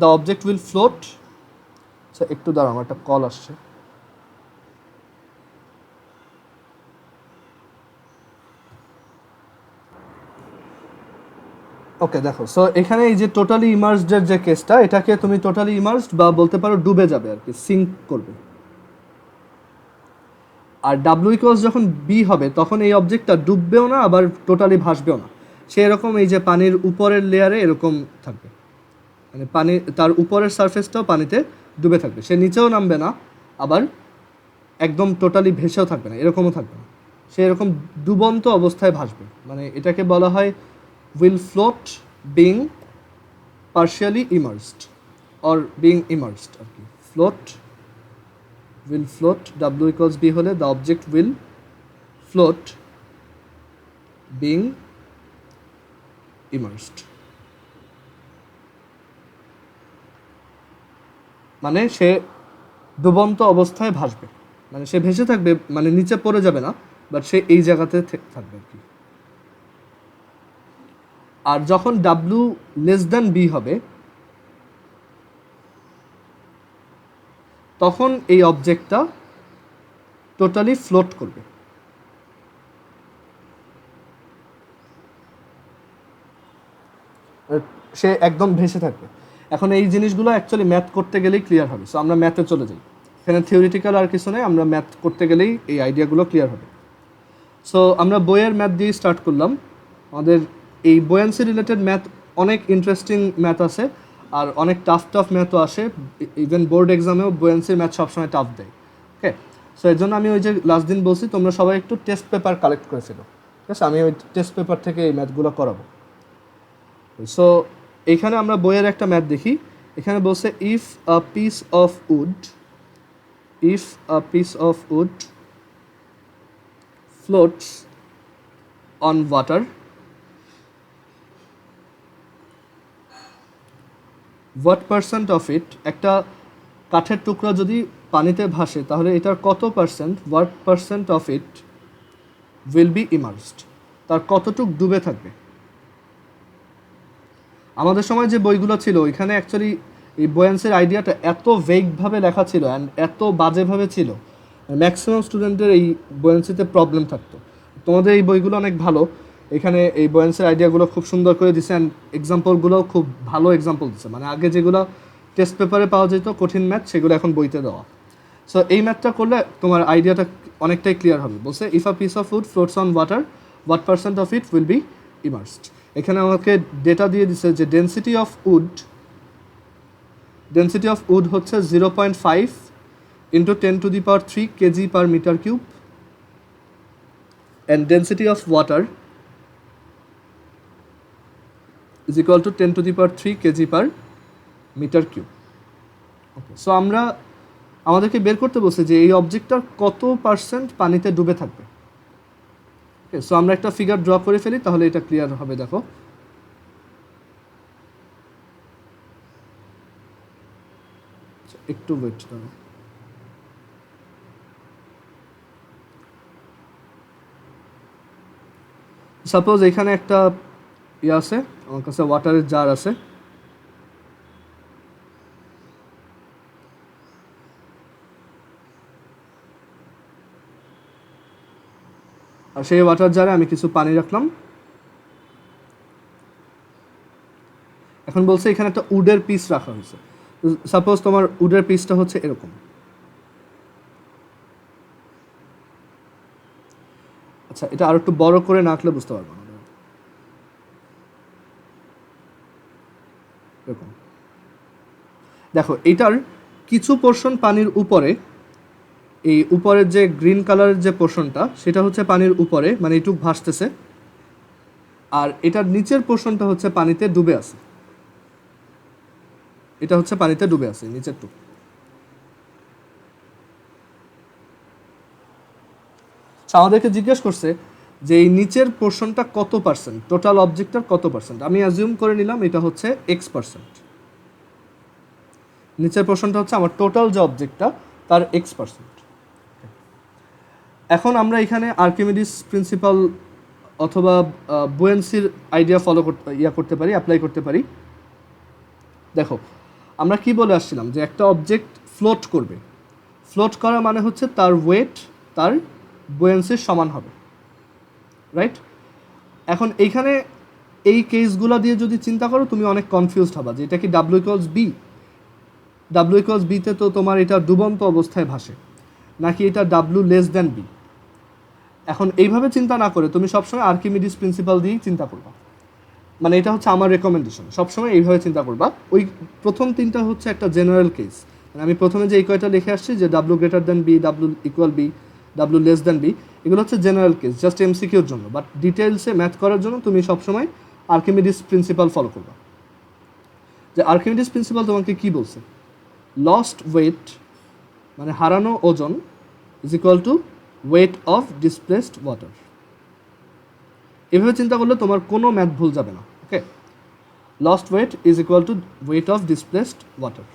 দ্য অবজেক্ট উইল ফ্লোট। আচ্ছা একটু দাঁড়াও, আমার একটা কল আসছে। ওকে দেখো, সো এখানে এই যে টোটালি ইমার্সডের যে কেসটা, এটাকে তুমি টোটালি ইমার্সড বা বলতে পারো ডুবে যাবে আর কি, সিঙ্ক করবে। আর ডাব্লিউ ইকুয়ালস যখন বি হবে তখন এই অবজেক্টটা ডুববেও না আবার টোটালি ভাসবেও না, সে এরকম এই যে পানির উপরের লেয়ারে এরকম থাকবে, মানে পানি তার উপরের সারফেসটাও পানিতে ডুবে থাকবে, সে নিচেও নামবে না আবার একদম টোটালি ভেসেও থাকবে না, এরকমও থাকবে না, সে এরকম ডুবন্ত অবস্থায় ভাসবে। মানে এটাকে বলা হয় will float being partially immersed or being immersed আর কি। float will float, w equals b হলে the object will float being immersed, মানে সে ডুবন্ত অবস্থায় ভাসবে, মানে সে ভেসে থাকবে, মানে নিচে পড়ে যাবে না, বাট সে এই জায়গাতে থাকবে আর কি। আর যখন ডাব্লু লেস দ্যান বি হবে তখন এই অবজেক্টটা টোটালি ফ্লোট করবে। সে একদম ভেসে থাকবে। এখন এই জিনিসগুলো অ্যাকচুয়ালি ম্যাথ করতে গেলেই ক্লিয়ার হবে, সো আমরা ম্যাথে চলে যাই। এখানে থিওরিটিক্যাল আর কিছু নেই, আমরা ম্যাথ করতে গেলেই এই আইডিয়াগুলো ক্লিয়ার হবে। সো আমরা বইয়ের ম্যাথ দিয়ে স্টার্ট করলাম। আমাদের এই বুয়ান্সি রিলেটেড ম্যাথ অনেক ইন্টারেস্টিং ম্যাথ আছে, আর অনেক টাফ ম্যাথও আসে, ইভেন বোর্ড এক্সামেও বুয়ান্সির ম্যাথ সবসময় টাফ দেয়। ওকে, সো এর জন্য আমি ওই যে লাস্ট দিন বলছি তোমরা সবাই একটু টেস্ট পেপার কালেক্ট করে ফেলো, ঠিক আছে? আমি ওই টেস্ট পেপার থেকে এই ম্যাথগুলো করাবো। সো এখানে আমরা বইয়ের একটা ম্যাথ দেখি, এখানে বলছে if a piece of wood floats on water, what percent of it, একটা কাঠের টুকরা যদি পানিতে ভাসে তাহলে এটার কত percent, what percent of it will be immersed, তার কতটুক ডুবে থাকবে। আমাদের সময় যে বইগুলো ছিল ওইখানে অ্যাকচুয়ালি এই বোয়ান্সের আইডিয়াটা এত ভেগভাবে লেখা ছিল অ্যান্ড এত বাজেভাবে ছিল, ম্যাক্সিমাম স্টুডেন্টের এই বোয়ান্সিতে প্রবলেম থাকতো। তোমাদের এই বইগুলো অনেক ভালো, এখানে এই বোয়ান্সের আইডিয়াগুলো খুব সুন্দর করে দিছে অ্যান্ড এক্সাম্পলগুলোও খুব ভালো এক্সাম্পল দিচ্ছে, মানে আগে যেগুলো টেস্ট পেপারে পাওয়া যেত কঠিন ম্যাথ সেগুলো এখন বইতে দেওয়া। সো এই ম্যাথটা করলে তোমার আইডিয়াটা অনেকটাই ক্লিয়ার হবে। বলছে if a piece of wood floats on water what percent of it will be immersed. এখানে আমাকে ডেটা দিয়ে দিছে যে ডেন্সিটি অফ উড হচ্ছে 0.5 into 10⁻³ kg per meter cube, and density of water is equal to 10⁻³ kg per meter cube. Okay, so আমাদেরকে বের করতে বলছে যে এই অবজেক্টটার কত পার্সেন্ট পানিতে ডুবে থাকবে। ওকে, সো আমরা একটা ফিগার ড্র করে ফেলি তাহলে এটা ক্লিয়ার হবে। দেখো একটু ওয়েট করো। সাপোজ এখানে একটা আছে, আমার কাছে ওয়াটারের জার আছে, আর সেই ওয়াটার জারে আমি কিছু পানি রাখলাম। এখন বলছে এখানে একটা উডের পিস রাখা হয়েছে। সাপোজ তোমার উডের পিসটা হচ্ছে এরকম। আচ্ছা, এটা আর একটু বড় করে না আঁকলে বুঝতে পারবো না। এরকম দেখো, এটার কিছু পোর্শন পানির উপরে, এই উপরের যে গ্রিন কালারের যে পোর্শনটা সেটা হচ্ছে পানির উপরে, মানে এইটুক ভাসতেছে, আর এটার নিচের পোর্শনটা হচ্ছে পানিতে ডুবে আছে। এটা হচ্ছে পানিতে ডুবে আছে নিচের টুক। আমাদেরকে জিজ্ঞেস করছে যে এই নিচের পোর্শনটা কত পার্সেন্ট, টোটাল অবজেক্টটার কত পার্সেন্ট। আমি অ্যাজিউম করে নিলাম এটা হচ্ছে x%। নিচের পোর্শনটা হচ্ছে আমার টোটাল যে অবজেক্টটা তার x%। এখন আমরা এখানে আর্কিমিডিস প্রিন্সিপাল অথবা বুয়েন্সির আইডিয়া ফলো করতে পারি, অ্যাপ্লাই করতে পারি। দেখো আমরা কি বলে আসছিলাম যে একটা অবজেক্ট ফ্লোট করবে, ফ্লোট করা মানে হচ্ছে তার ওয়েট তার বুয়েন্সির সমান হবে, রাইট? এখন এইখানে এই কেসগুলো দিয়ে যদি চিন্তা করো তুমি অনেক কনফিউজড হবা যে এটা কি W=B তে তো তোমার এটা ডুবন্ত অবস্থায় ভাসে, নাকি এটা W<B। এখন এইভাবে চিন্তা না করে তুমি সবসময় আর্কিমিডিস প্রিন্সিপাল দিয়েই চিন্তা করবা, মানে এটা হচ্ছে আমার রেকমেন্ডেশন, সবসময় এইভাবে চিন্তা করবা। ওই প্রথম তিনটা হচ্ছে একটা জেনারেল কেস, মানে আমি প্রথমে যে এই কয়টা লিখে আসছি যে W>B, W=B, W<B, এগুলো হচ্ছে জেনারেল কেস, জাস্ট MCQর জন্য। বাট ডিটেলসে ম্যাথ করার জন্য তুমি সবসময় আর্কিমিডিস প্রিন্সিপাল ফলো করবা। যে আর্কিমিডিস প্রিন্সিপাল তোমাকে কি বলছে, লস্ট ওয়েট মানে হারানো ওজন is equal to weight of displaced water. এভাবে চিন্তা করলে তোমার কোনো ম্যাথ ভুল যাবে না। Okay, lost weight is equal to weight of displaced water.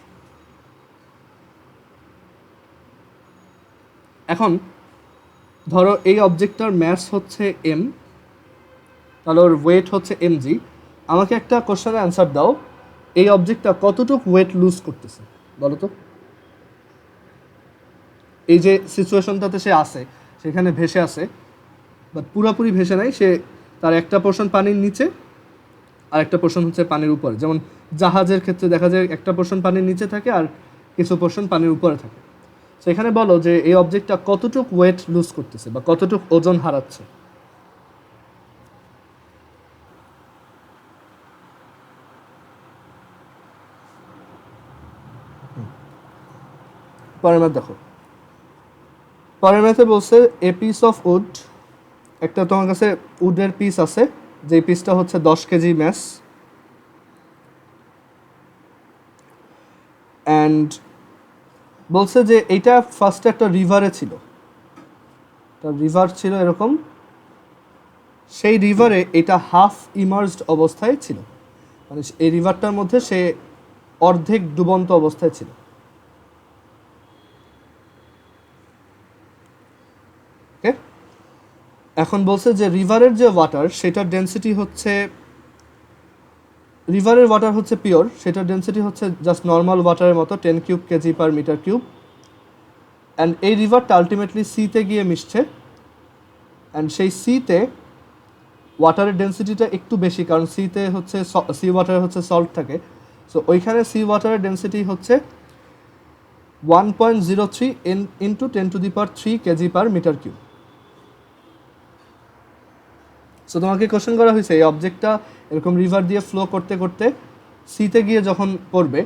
এখন ধরো এই অবজেক্টটার ম্যাস হচ্ছে m, তাহলে ওর ওয়েট হচ্ছে mg। আমাকে একটা কোশ্চেনের অ্যান্সার দাও, এই অবজেক্টটা কতটুকু ওয়েট লুজ করতেছে বলো তো। এই যে সিচুয়েশনটাতে সে আছে, সেখানে ভেসে আছে, বাট পুরোপুরি ভেসে নাই, সে তার একটা পোর্শন পানির নিচে আর একটা পোর্শন হচ্ছে পানির উপরে। যেমন জাহাজের ক্ষেত্রে দেখা যায় একটা পোর্শন পানির নিচে থাকে আর কিছু পোর্শন পানির উপরে থাকে। সেখানে বলো যে এই অবজেক্টটা কতটুকু ওয়েট লুজ করতেছে বা কতটুকু ওজন হারাচ্ছে। পরের ম্যাথ দেখো, পরের ম্যাথে বলছে এ পিস অফ উড, একটা তোমার কাছে উডের পিস আছে, যে পিসটা হচ্ছে 10 কেজি ম্যাস, অ্যান্ড বলছে যে এটা ফার্স্ট একটা রিভারে ছিল, একটা রিভার ছিল এরকম, সেই রিভারে এটা হাফ ইমার্সড অবস্থায় ছিল, মানে এই রিভারটার মধ্যে সে অর্ধেক ডুবন্ত অবস্থায় ছিল। ওকে, এখন বলছে যে রিভারের যে ওয়াটার সেটার ডেন্সিটি হচ্ছে, রিভারের ওয়াটার হচ্ছে পিওর, সেটার ডেন্সিটি হচ্ছে জাস্ট নর্মাল ওয়াটারের মতো 10 cube kg per metre cube. And এই রিভারটা আলটিমেটলি সিতে গিয়ে মিশছে, অ্যান্ড সেই সিতে ওয়াটারের ডেন্সিটিটা একটু বেশি, কারণ সিতে হচ্ছে সি ওয়াটারে হচ্ছে সল্ট থাকে। সো ওইখানে সি ওয়াটারের ডেন্সিটি হচ্ছে 1.03 into 10⁻³ kg per metre cube. So তোমাকে কোশ্চেন করা হয়েছে এই অবজেক্টটা এরকম রিভার দিয়ে ফ্লো করতে করতে সিতে গিয়ে যখন পড়বে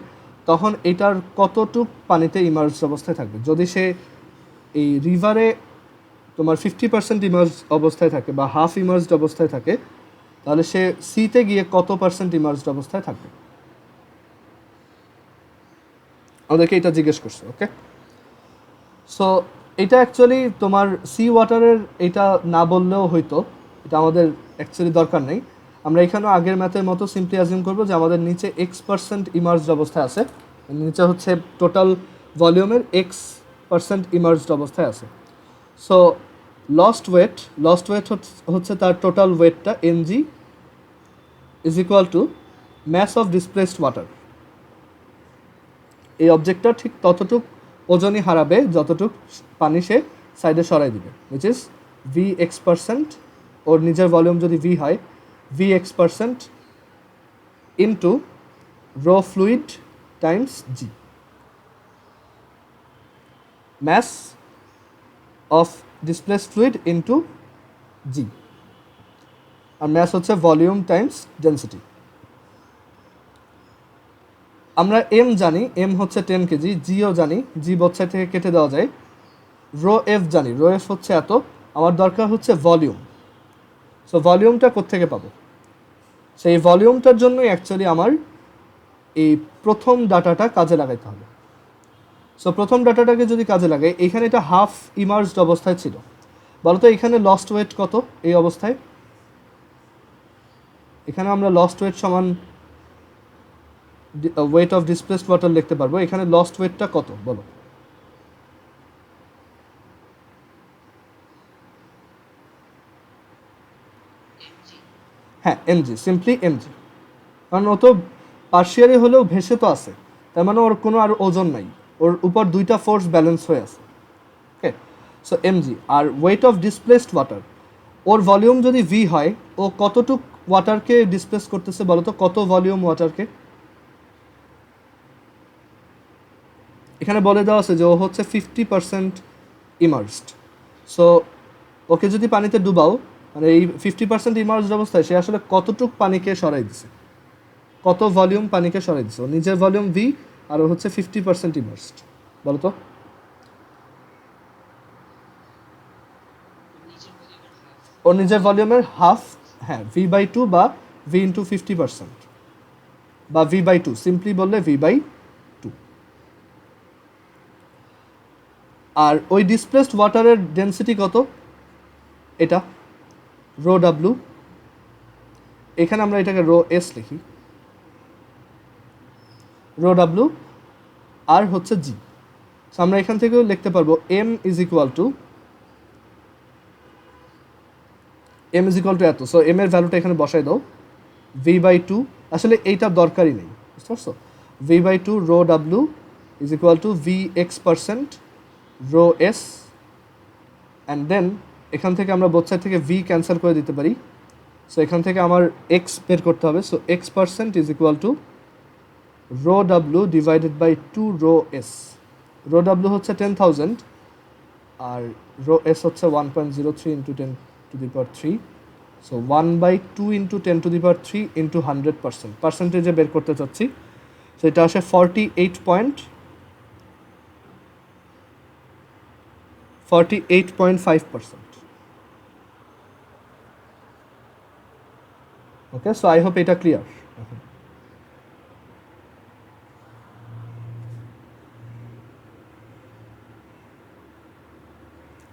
তখন এটার কতটুক পানিতে ইমার্জ অবস্থায় থাকবে। যদি সে এই রিভারে তোমার 50% ইমার্জ অবস্থায় থাকে বা হাফ ইমার্জড অবস্থায় থাকে, তাহলে সে সিতে গিয়ে কত পার্সেন্ট ইমার্জড অবস্থায় থাকবে, আমাদেরকে এটা জিজ্ঞেস করছে। ওকে, সো এটা অ্যাকচুয়ালি তোমার সি ওয়াটারের এটা না বললেও হয়তো, এটা আমাদের অ্যাকচুয়ালি দরকার নেই। আমরা এখানেও আগের ম্যাথের মতো সিম্পলি অ্যাজিউম করবো যে আমাদের নিচে X% ইমার্জড অবস্থায় আছে, নিচে হচ্ছে টোটাল ভলিউমের X% ইমার্জড অবস্থায় আছে। সো লস্ট ওয়েট হচ্ছে তার টোটাল ওয়েটটা mg is equal to mass of displaced water. এই অবজেক্টটা ঠিক ততটুক ওজনই হারাবে যতটুক পানি সে সাইডে সরাই দিবে, উইচ ইজ Vx%, ওর নিজের ভলিউম যদি V হয় Vx% into rho fluid times G, mass of displaced fluid into G, আর ম্যাস হচ্ছে ভলিউম টাইমস ডেন্সিটি। আমরা এম জানি, এম হচ্ছে 10 কেজি, জিও জানি, জি বোথ সাইড থেকে কেটে দেওয়া যায়, রো এফ জানি, রো এফ হচ্ছে এত, আমার দরকার হচ্ছে ভলিউম। সো ভলিউমটা কোত্থেকে পাবো? সেই ভলিউমটার জন্যই অ্যাকচুয়ালি আমার এই প্রথম ডাটাটা কাজে লাগাইতে হবে। সো প্রথম ডাটাটাকে যদি কাজে লাগাই, এখানে এটা হাফ ইমার্জড অবস্থায় ছিল, বলতো এখানে লস্ট ওয়েট কত এই অবস্থায়? এখানে আমরা লস্ট ওয়েট সমান ওয়েট অফ ডিসপ্লেসড ওয়াটার লিখতে পারবো। এখানে লস্ট ওয়েটটা কত বলো? হ্যাঁ, এমজি, সিম্পলি এমজি, কারণ ও তো পার্শিয়ালি হলেও ভেসে তো আছে, তার মানে ওর কোনো আর ওজন নাই, ওর উপর দুইটা ফোর্স ব্যালেন্স হয়ে আছে। Okay, so MG. আর ওয়েট অফ ডিসপ্লেসড ওয়াটার, ওর ভলিউম যদি ভি হয়, ও কতটুক ওয়াটারকে ডিসপ্লেস করতেছে বলো তো, কত ভলিউম ওয়াটারকে? এখানে বলে দেওয়া আছে যে ও হচ্ছে 50% ইমার্সড। সো ওকে যদি পানিতে ডুবাও, মানে এই 50% ইমার্সড অবস্থায় সে আসলে কতটুক পানিকে সরাই দিছে, কত ভলিউম পানিকে সরাই দিছে? ও নিজের ভলিউম ভি আর ও হচ্ছে 50% ইমার্সড, বলো তো? ও নিজের ভলিউমের হাফ, হ্যাঁ, V/2 বা V/50%, বা V/2, সিম্পলি বললে V/2। আর ওই ডিসপ্লেসড ওয়াটারের ডেন্সিটি কত? এটা রো ডাব্লু, এখানে আমরা এটাকে রো এস লিখি, রো ডাব্লু, আর হচ্ছে জি। সো আমরা এখান থেকেও লিখতে পারবো এম ইজ ইকুয়াল টু এত। সো এম এর ভ্যালুটা এখানে বসাই দাও, V/2, আসলে এইটা দরকারই নেই, বুঝতে পারছো? V/2 রো ডাব্লু is equal to Vx% rho s, and then এখান থেকে আমরা বোথ সাইড থেকে ভি ক্যান্সেল করে দিতে পারি। সো এখান থেকে আমার এক্স বের করতে হবে। So X% is equal to rho ডাব্লু divided by 2 rho s. Rho ডাব্লু হচ্ছে 10,000 আর রো এস হচ্ছে 1.03 ইন্টু 10⁻³ সো 1/2 ইন্টু 10⁻³ ইন্টু 100%, পার্সেন্টেজে বের করতে চাচ্ছি। সো এটা আসে 48.5%। ওকে, সো আই হোপ এটা clear.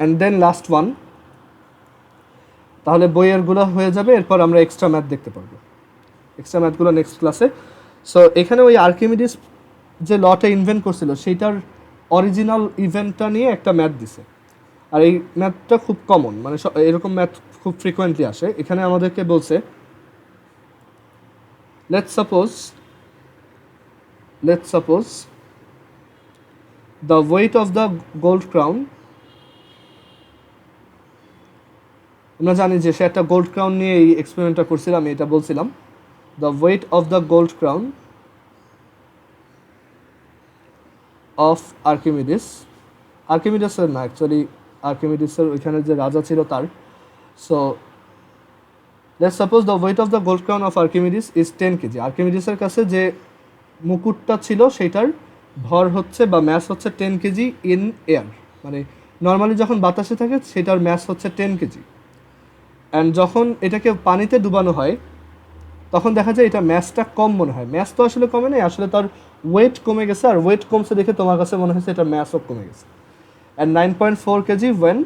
And then last one. তাহলে বইয়েরগুলো হয়ে যাবে, এরপর আমরা এক্সট্রা ম্যাথ দেখতে পারবো, এক্সট্রা ম্যাথগুলো নেক্সট ক্লাসে। সো এখানে ওই আর্কিমিডিস যে লটা ইনভেন্ট করছিল সেইটার অরিজিনাল ইভেন্টটা নিয়ে একটা ম্যাথ দিছে। আর এই ম্যাথটা খুব কমন, মানে এরকম ম্যাথ খুব ফ্রিকোয়েন্টলি আসে। এখানে আমাদেরকে বলছে let's suppose the weight of the gold crown, আমরা জানি যে সে একটা গোল্ড ক্রাউন নিয়ে এই এক্সপেরিমেন্টটা করছিল, আমি এটা বলছিলাম। the weight of the gold crown of আর্কিমিডিসের না, অ্যাকচুয়ালি আর্কিমিডিসের ওইখানে যে রাজা ছিল তার। So let's suppose the weight of the gold crown of Archimedes is 10 kg. আর্কিমিডিসের কাছে যে মুকুটটা ছিল সেটার ভর হচ্ছে বা ম্যাস হচ্ছে 10 কেজি ইন এয়ার, মানে নর্মালি যখন বাতাসে থাকে সেটার ম্যাস হচ্ছে 10 কেজি। অ্যান্ড যখন এটাকে পানিতে ডুবানো হয় তখন দেখা যায় এটা ম্যাসটা কম মনে হয়। ম্যাস তো আসলে কমে নেই, আসলে তার ওয়েট কমে গেছে, আর ওয়েট কমছে দেখে তোমার কাছে মনে হয়েছে এটা ম্যাসও কমে গেছে। And 9.4 kg when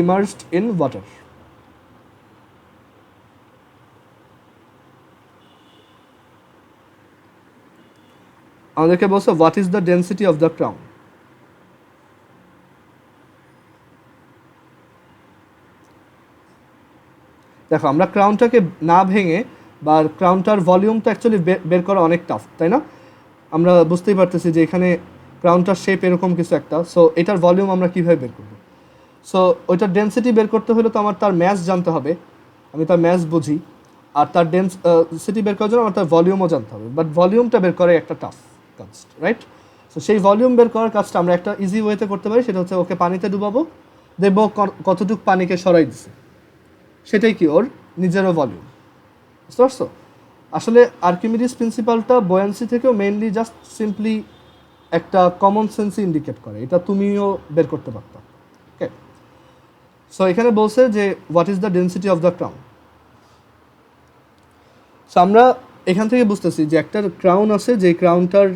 immersed in water. আমাদেরকে বলছে what is the density of the crown. দেখো আমরা ক্রাউনটাকে না ভেঙে বা ক্রাউনটার ভলিউমটা অ্যাকচুয়ালি বের করা অনেক টাফ, তাই না? আমরা বুঝতেই পারতেছি যে এখানে ক্রাউনটার শেপ এরকম কিছু একটা, সো এটার ভলিউম আমরা কীভাবে বের করবো? সো ওইটার ডেন্সিটি বের করতে হলে তো আমার তার ম্যাস জানতে হবে, আমি তার ম্যাস বুঝি, আর তার ডেন্সিটি বের করার জন্য আমার তার ভলিউমও জানতে হবে। বাট ভলিউমটা বের করা একটা টাফ কাজ, রাইট? সো সেই ভলিউম বের করার কাজটা আমরা একটা ইজি ওয়েতে করতে পারি, সেটা হচ্ছে ওকে পানিতে ডুবাবো, দেখবো কতটুকু পানিকে সরাই দিছে, সেটাই কি ওর নিজেরও ভলিউম। বুঝতে পারছো? আসলে আর্কিমিডিস প্রিন্সিপালটা বয়ান্সি থেকেও মেইনলি জাস্ট সিম্পলি একটা কমন সেন্সই ইন্ডিকেট করে, এটা তুমিও বের করতে পারতো। ওকে, সো এখানে বলছে যে what is the density of the crown. So আমরা এখান থেকে বুঝতেছি যে একটা ক্রাউন আছে, যে ক্রাউনটার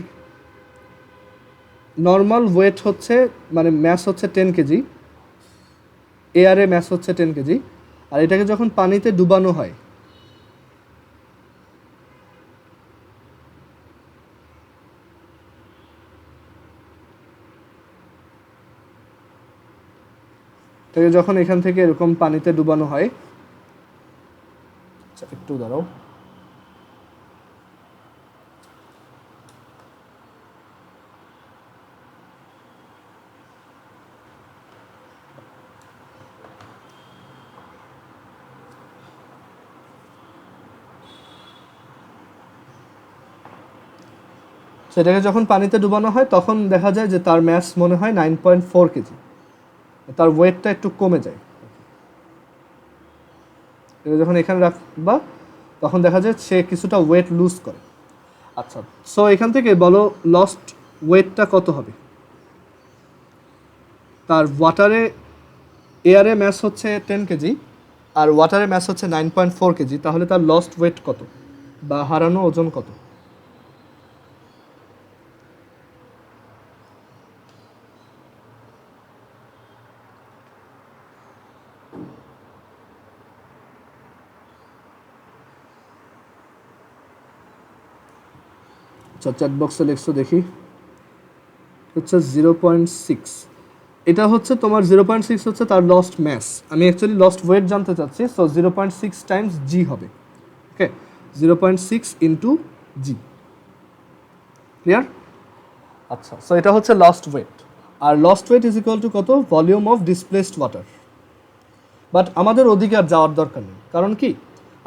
নর্মাল ওয়েট হচ্ছে, মানে ম্যাস হচ্ছে 10 কেজি, এয়ারে ম্যাস হচ্ছে 10 কেজি, আর এটাকে যখন পানিতে ডুবানো হয় এটাকে যখন এখান থেকে এরকম পানিতে ডুবানো হয়, আচ্ছা একটু দাঁড়াও, সেটাকে যখন পানিতে ডুবানো হয় তখন দেখা যায় যে তার ম্যাস মনে হয় 9.4 কেজি, তার ওয়েটটা একটু কমে যায়। এটা যখন এখানে রাখবা তখন দেখা যায় সে কিছুটা ওয়েট লুজ করে। আচ্ছা, সো এখান থেকে বলো লস্ট ওয়েটটা কত হবে? তার এয়ারে ম্যাস হচ্ছে 10 কেজি আর ওয়াটারে ম্যাস হচ্ছে 9.4 কেজি, তাহলে তার লস্ট ওয়েট কত বা হারানো ওজন কত? চ্যাট বক্সে লিখছো দেখি, হচ্ছে 0.6। এটা হচ্ছে তোমার 0.6 হচ্ছে তার লস্ট ম্যাস, আমি অ্যাকচুয়ালি লস্ট ওয়েট জানতে চাচ্ছি। সো 0.6 টাইমস জি হবে। Okay, 0.6 into G, clear? আচ্ছা, সো এটা হচ্ছে লস্ট ওয়েট, আর lost weight is equal to কত? Volume of displaced water. But আমাদের ওদিকে আর যাওয়ার দরকার নেই, কারণ কি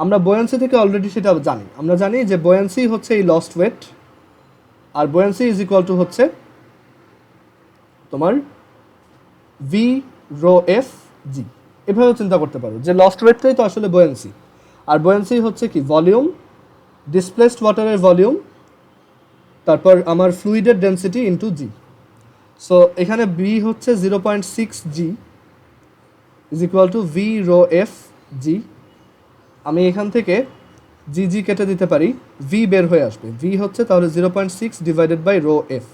আমরা বয়ান্সি থেকে অলরেডি সেটা জানি। আমরা জানি যে বয়ান্সি হচ্ছে এই লস্ট ওয়েট, আর বয়ান্সি ইজ ইকুয়াল টু হচ্ছে তোমার ভি রো এফ জি। এভাবেও চিন্তা করতে পারো যে লস্ট ওয়েটটাই তো আসলে বয়ান্সি, আর বয়ান্সি হচ্ছে কি ভলিউম, ডিসপ্লেসড ওয়াটারের ভলিউম, তারপর আমার ফ্লুইডের ডেন্সিটি ইন্টু জি। সো এখানে বি হচ্ছে 0.6 G is equal to V rho F G. আমি এখান থেকে জি জি কেটে দিতে পারি, ভি বের হয়ে আসবে। ভি হচ্ছে তাহলে 0.6 divided by rho f.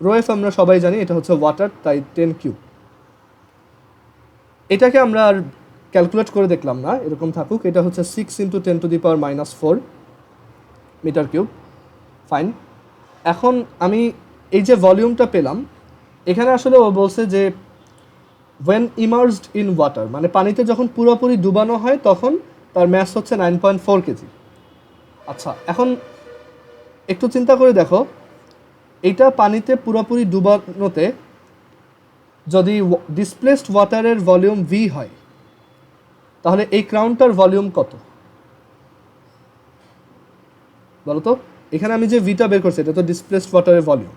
Rho f আমরা সবাই জানি এটা হচ্ছে ওয়াটার, তাই 10 কিউব। এটাকে আমরা আর ক্যালকুলেট করে দেখলাম না, এরকম থাকুক। এটা হচ্ছে 6 × 10⁻⁻⁴ মিটার কিউব। ফাইন। এখন আমি এই যে ভলিউমটা পেলাম, এখানে আসলে ও বলছে যে ওয়েন ইমার্সড ইন ওয়াটার, মানে পানিতে যখন পুরোপুরি ডুবানো হয় তখন তার ম্যাস হচ্ছে 9.4 কেজি। আচ্ছা, এখন একটু চিন্তা করে দেখো, এইটা পানিতে পুরোপুরি ডুবানোতে যদি ডিসপ্লেসড ওয়াটারের ভলিউম ভি হয়, তাহলে এই ক্রাউনটার ভলিউম কত বলো তো? এখানে আমি যে ভিটা বের করছি এটা তো ডিসপ্লেসড ওয়াটারের ভলিউম,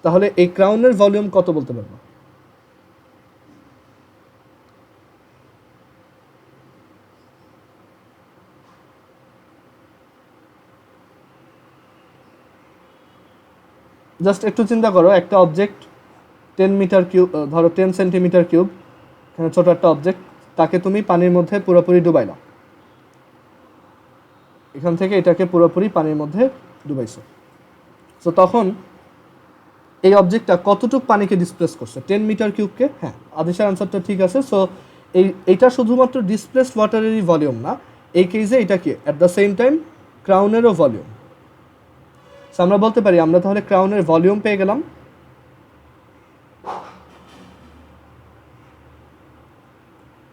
তাহলে এই ক্রাউনের ভলিউম কত বলতে পারবো? জাস্ট একটু চিন্তা করো, একটা অবজেক্ট 10 মিটার কিউব, ধরো 10 সেন্টিমিটার কিউব, এখানে ছোট একটা অবজেক্ট, তাকে তুমি পানির মধ্যে পুরোপুরি ডুবাইলা, এখান থেকে এটাকে পুরোপুরি পানির মধ্যে ডুবাইছো। সো তখন এই অবজেক্টটা কতটুক পানিকে ডিসপ্লেস করছে? 10 মিটার কিউবকে। হ্যাঁ, আদেশের আনসারটা ঠিক আছে। সো এইটা শুধুমাত্র ডিসপ্লেসড ওয়াটারেরই ভলিউম না, এই কেসে এটা কি অ্যাট দ্য সেম টাইম ক্রাউনেরও ভলিউম। সো আমরা বলতে পারি আমরা তাহলে ক্রাউনের ভলিউম পেয়ে গেলাম।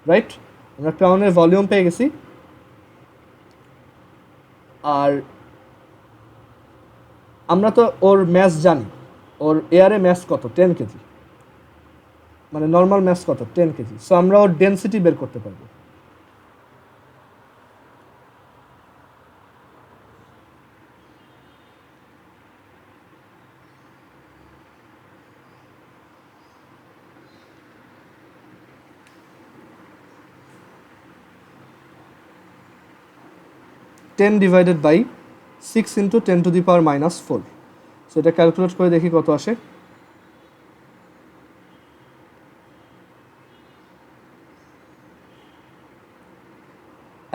রাইট, আমরা ক্রাউনের ভলিউম পেয়ে গেছি। আর আমরা তো ওর ম্যাস জানি, ওর এয়ারে ম্যাস কত? 10 কেজি, মানে নর্মাল ম্যাস কত? 10 কেজি। সো আমরা ওর ডেনসিটি বের করতে পারবো। Ten divided by 6 × 10⁻⁻⁴। সো এটা ক্যালকুলেট করে দেখি কত আসে।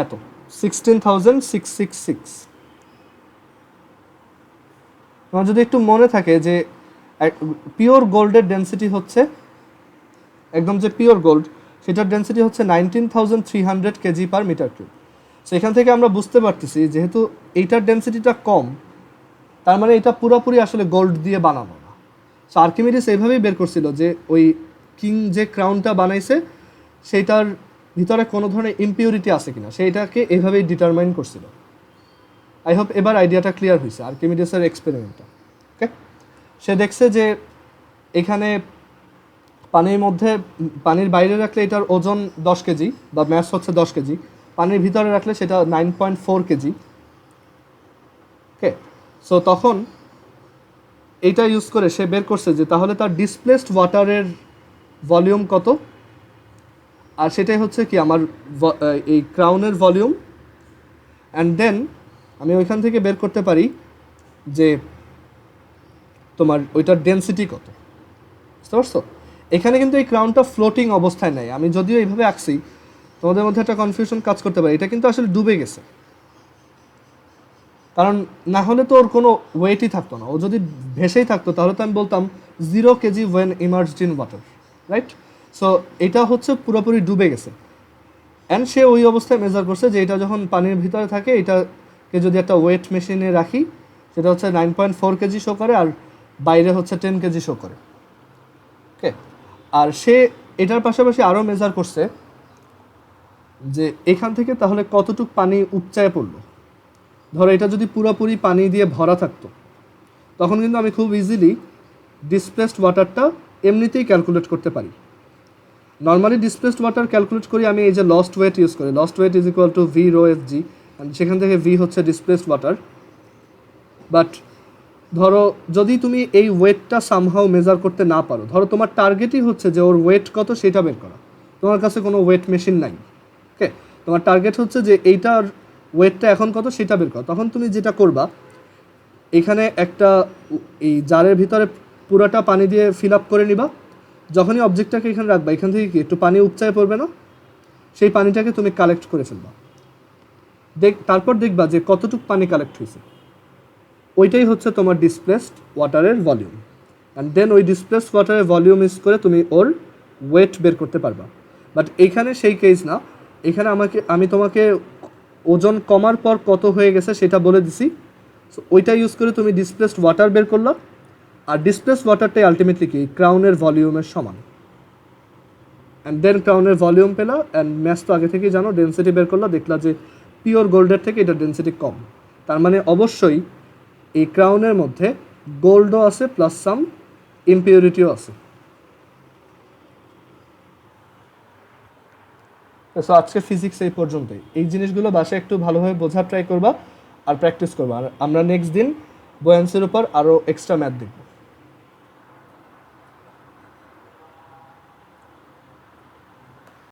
এত 16,666। তোমার যদি একটু মনে থাকে যে পিওর গোল্ডের ডেন্সিটি হচ্ছে, একদম যে পিওর গোল্ড সেটার ডেন্সিটি হচ্ছে 19,300 kg per metre cube. So এখান থেকে আমরা বুঝতে পারতেছি যেহেতু এইটার ডেন্সিটিটা কম, তার মানে এটা পুরোপুরি আসলে গোল্ড দিয়ে বানানো না। সো আর্কিমিডিস এইভাবেই বের করছিল যে ওই কিং যে ক্রাউনটা বানাইছে সেইটার ভিতরে কোনো ধরনের ইমপিউরিটি আছে কিনা, সেইটাকে এইভাবেই ডিটারমাইন করছিল। আই হোপ এবার আইডিয়াটা ক্লিয়ার হয়েছে আর্কিমিডিসের এক্সপেরিমেন্টটা। ওকে, সে দেখছে যে এখানে পানির মধ্যে, পানির বাইরে রাখলে এটার ওজন 10 কেজি বা ম্যাস হচ্ছে 10 কেজি, পানির ভিতরে রাখলে সেটা 9.4 কেজি। ওকে, সো তখন এইটা ইউজ করে সে বের করছে যে তাহলে তার ডিসপ্লেসড ওয়াটারের ভলিউম কত, আর সেটাই হচ্ছে কি আমার এই ক্রাউনের ভলিউম। অ্যান্ড দেন আমি ওইখান থেকে বের করতে পারি যে তোমার ওইটার ডেন্সিটি কত। বুঝতে পারছো? এখানে কিন্তু এই ক্রাউনটা ফ্লোটিং অবস্থায় নেই। আমি যদিও এইভাবে আঁকছি, তোমাদের মধ্যে একটা কনফিউশন কাজ করতে পারে, এটা কিন্তু আসলে ডুবে গেছে, কারণ না হলে তো ওর কোনো ওয়েটই থাকতো না। ও যদি ভেসেই থাকতো তাহলে তো আমি বলতাম 0 kg when immersed in water, right? So এটা হচ্ছে পুরোপুরি ডুবে গেছে। অ্যান্ড সে ওই অবস্থায় মেজার করছে যে এটা যখন পানির ভিতরে থাকে, এটাকে যদি একটা ওয়েট মেশিনে রাখি সেটা হচ্ছে 9.4 কেজি শো করে, আর বাইরে হচ্ছে 10 কেজি শো করে। ওকে, আর সে এটার পাশাপাশি আরও মেজার করছে যে এখান থেকে তাহলে কতটুক পানি উপচায় পড়লো। ধরো এটা যদি পুরোপুরি পানি দিয়ে ভরা থাকতো, তখন কিন্তু আমি খুব ইজিলি ডিসপ্লেসড ওয়াটারটা এমনিতেই ক্যালকুলেট করতে পারি। নর্মালি ডিসপ্লেসড ওয়াটার ক্যালকুলেট করি আমি এই যে লস্ট ওয়েট ইউজ করি, lost weight is equal to V rho F g, সেখান থেকে ভি হচ্ছে ডিসপ্লেসড ওয়াটার। বাট ধরো যদি তুমি এই ওয়েটটা সামহাও মেজার করতে না পারো, ধরো তোমার টার্গেটই হচ্ছে যে ওর ওয়েট কত সেটা বের করা, তোমার কাছে কোনো ওয়েট মেশিন নাই। ওকে, তোমার টার্গেট হচ্ছে যে এইটার ওয়েটটা এখন কত সেটা বের করা। তখন তুমি যেটা করবা, এখানে একটা এই জারের ভিতরে পুরোটা পানি দিয়ে ফিল আপ করে নিবা। যখনই অবজেক্টটাকে এখানে রাখবা, এখান থেকে কি একটু পানি উপচায় পড়বে না, সেই পানিটাকে তুমি কালেক্ট করে ফেলবা। তারপর দেখবা যে কতটুকু পানি কালেক্ট হয়েছে, ওইটাই হচ্ছে তোমার ডিসপ্লেসড ওয়াটারের ভলিউম। অ্যান্ড দেন ওই ডিসপ্লেসড ওয়াটারের ভলিউম ইউজ করে তুমি ওর ওয়েট বের করতে পারবা। বাট এইখানে সেই কেস না, এখানে আমি তোমাকে ওজন কমার পর কত হয়ে গেছে সেটা বলে দিছি। সো ওইটা ইউজ করে তুমি ডিসপ্লেসড ওয়াটার বের করলা, আর ডিসপ্লেসড ওয়াটারটাই আলটিমেটলি কি ক্রাউনের ভলিউমের সমান। অ্যান্ড দেন ক্রাউনের ভলিউম পেলা, অ্যান্ড ম্যাথ তো আগে থেকেই জানো, ডেন্সিটি বের করলা, দেখলা যে পিওর গোল্ডের থেকে এটা ডেন্সিটি কম। তার মানে অবশ্যই এই ক্রাউনের মধ্যে গোল্ডও আছে প্লাস সাম ইমপিউরিটিও আছে। সো আজকে ফিজিক্স এই পর্যন্তই। এই জিনিসগুলো বাসায় একটু ভালোভাবে বোঝার ট্রাই করবা আর প্র্যাকটিস করবা। আর আমরা নেক্সট দিন বোয়ান্সের উপর আরও এক্সট্রা ম্যাথ দেখব।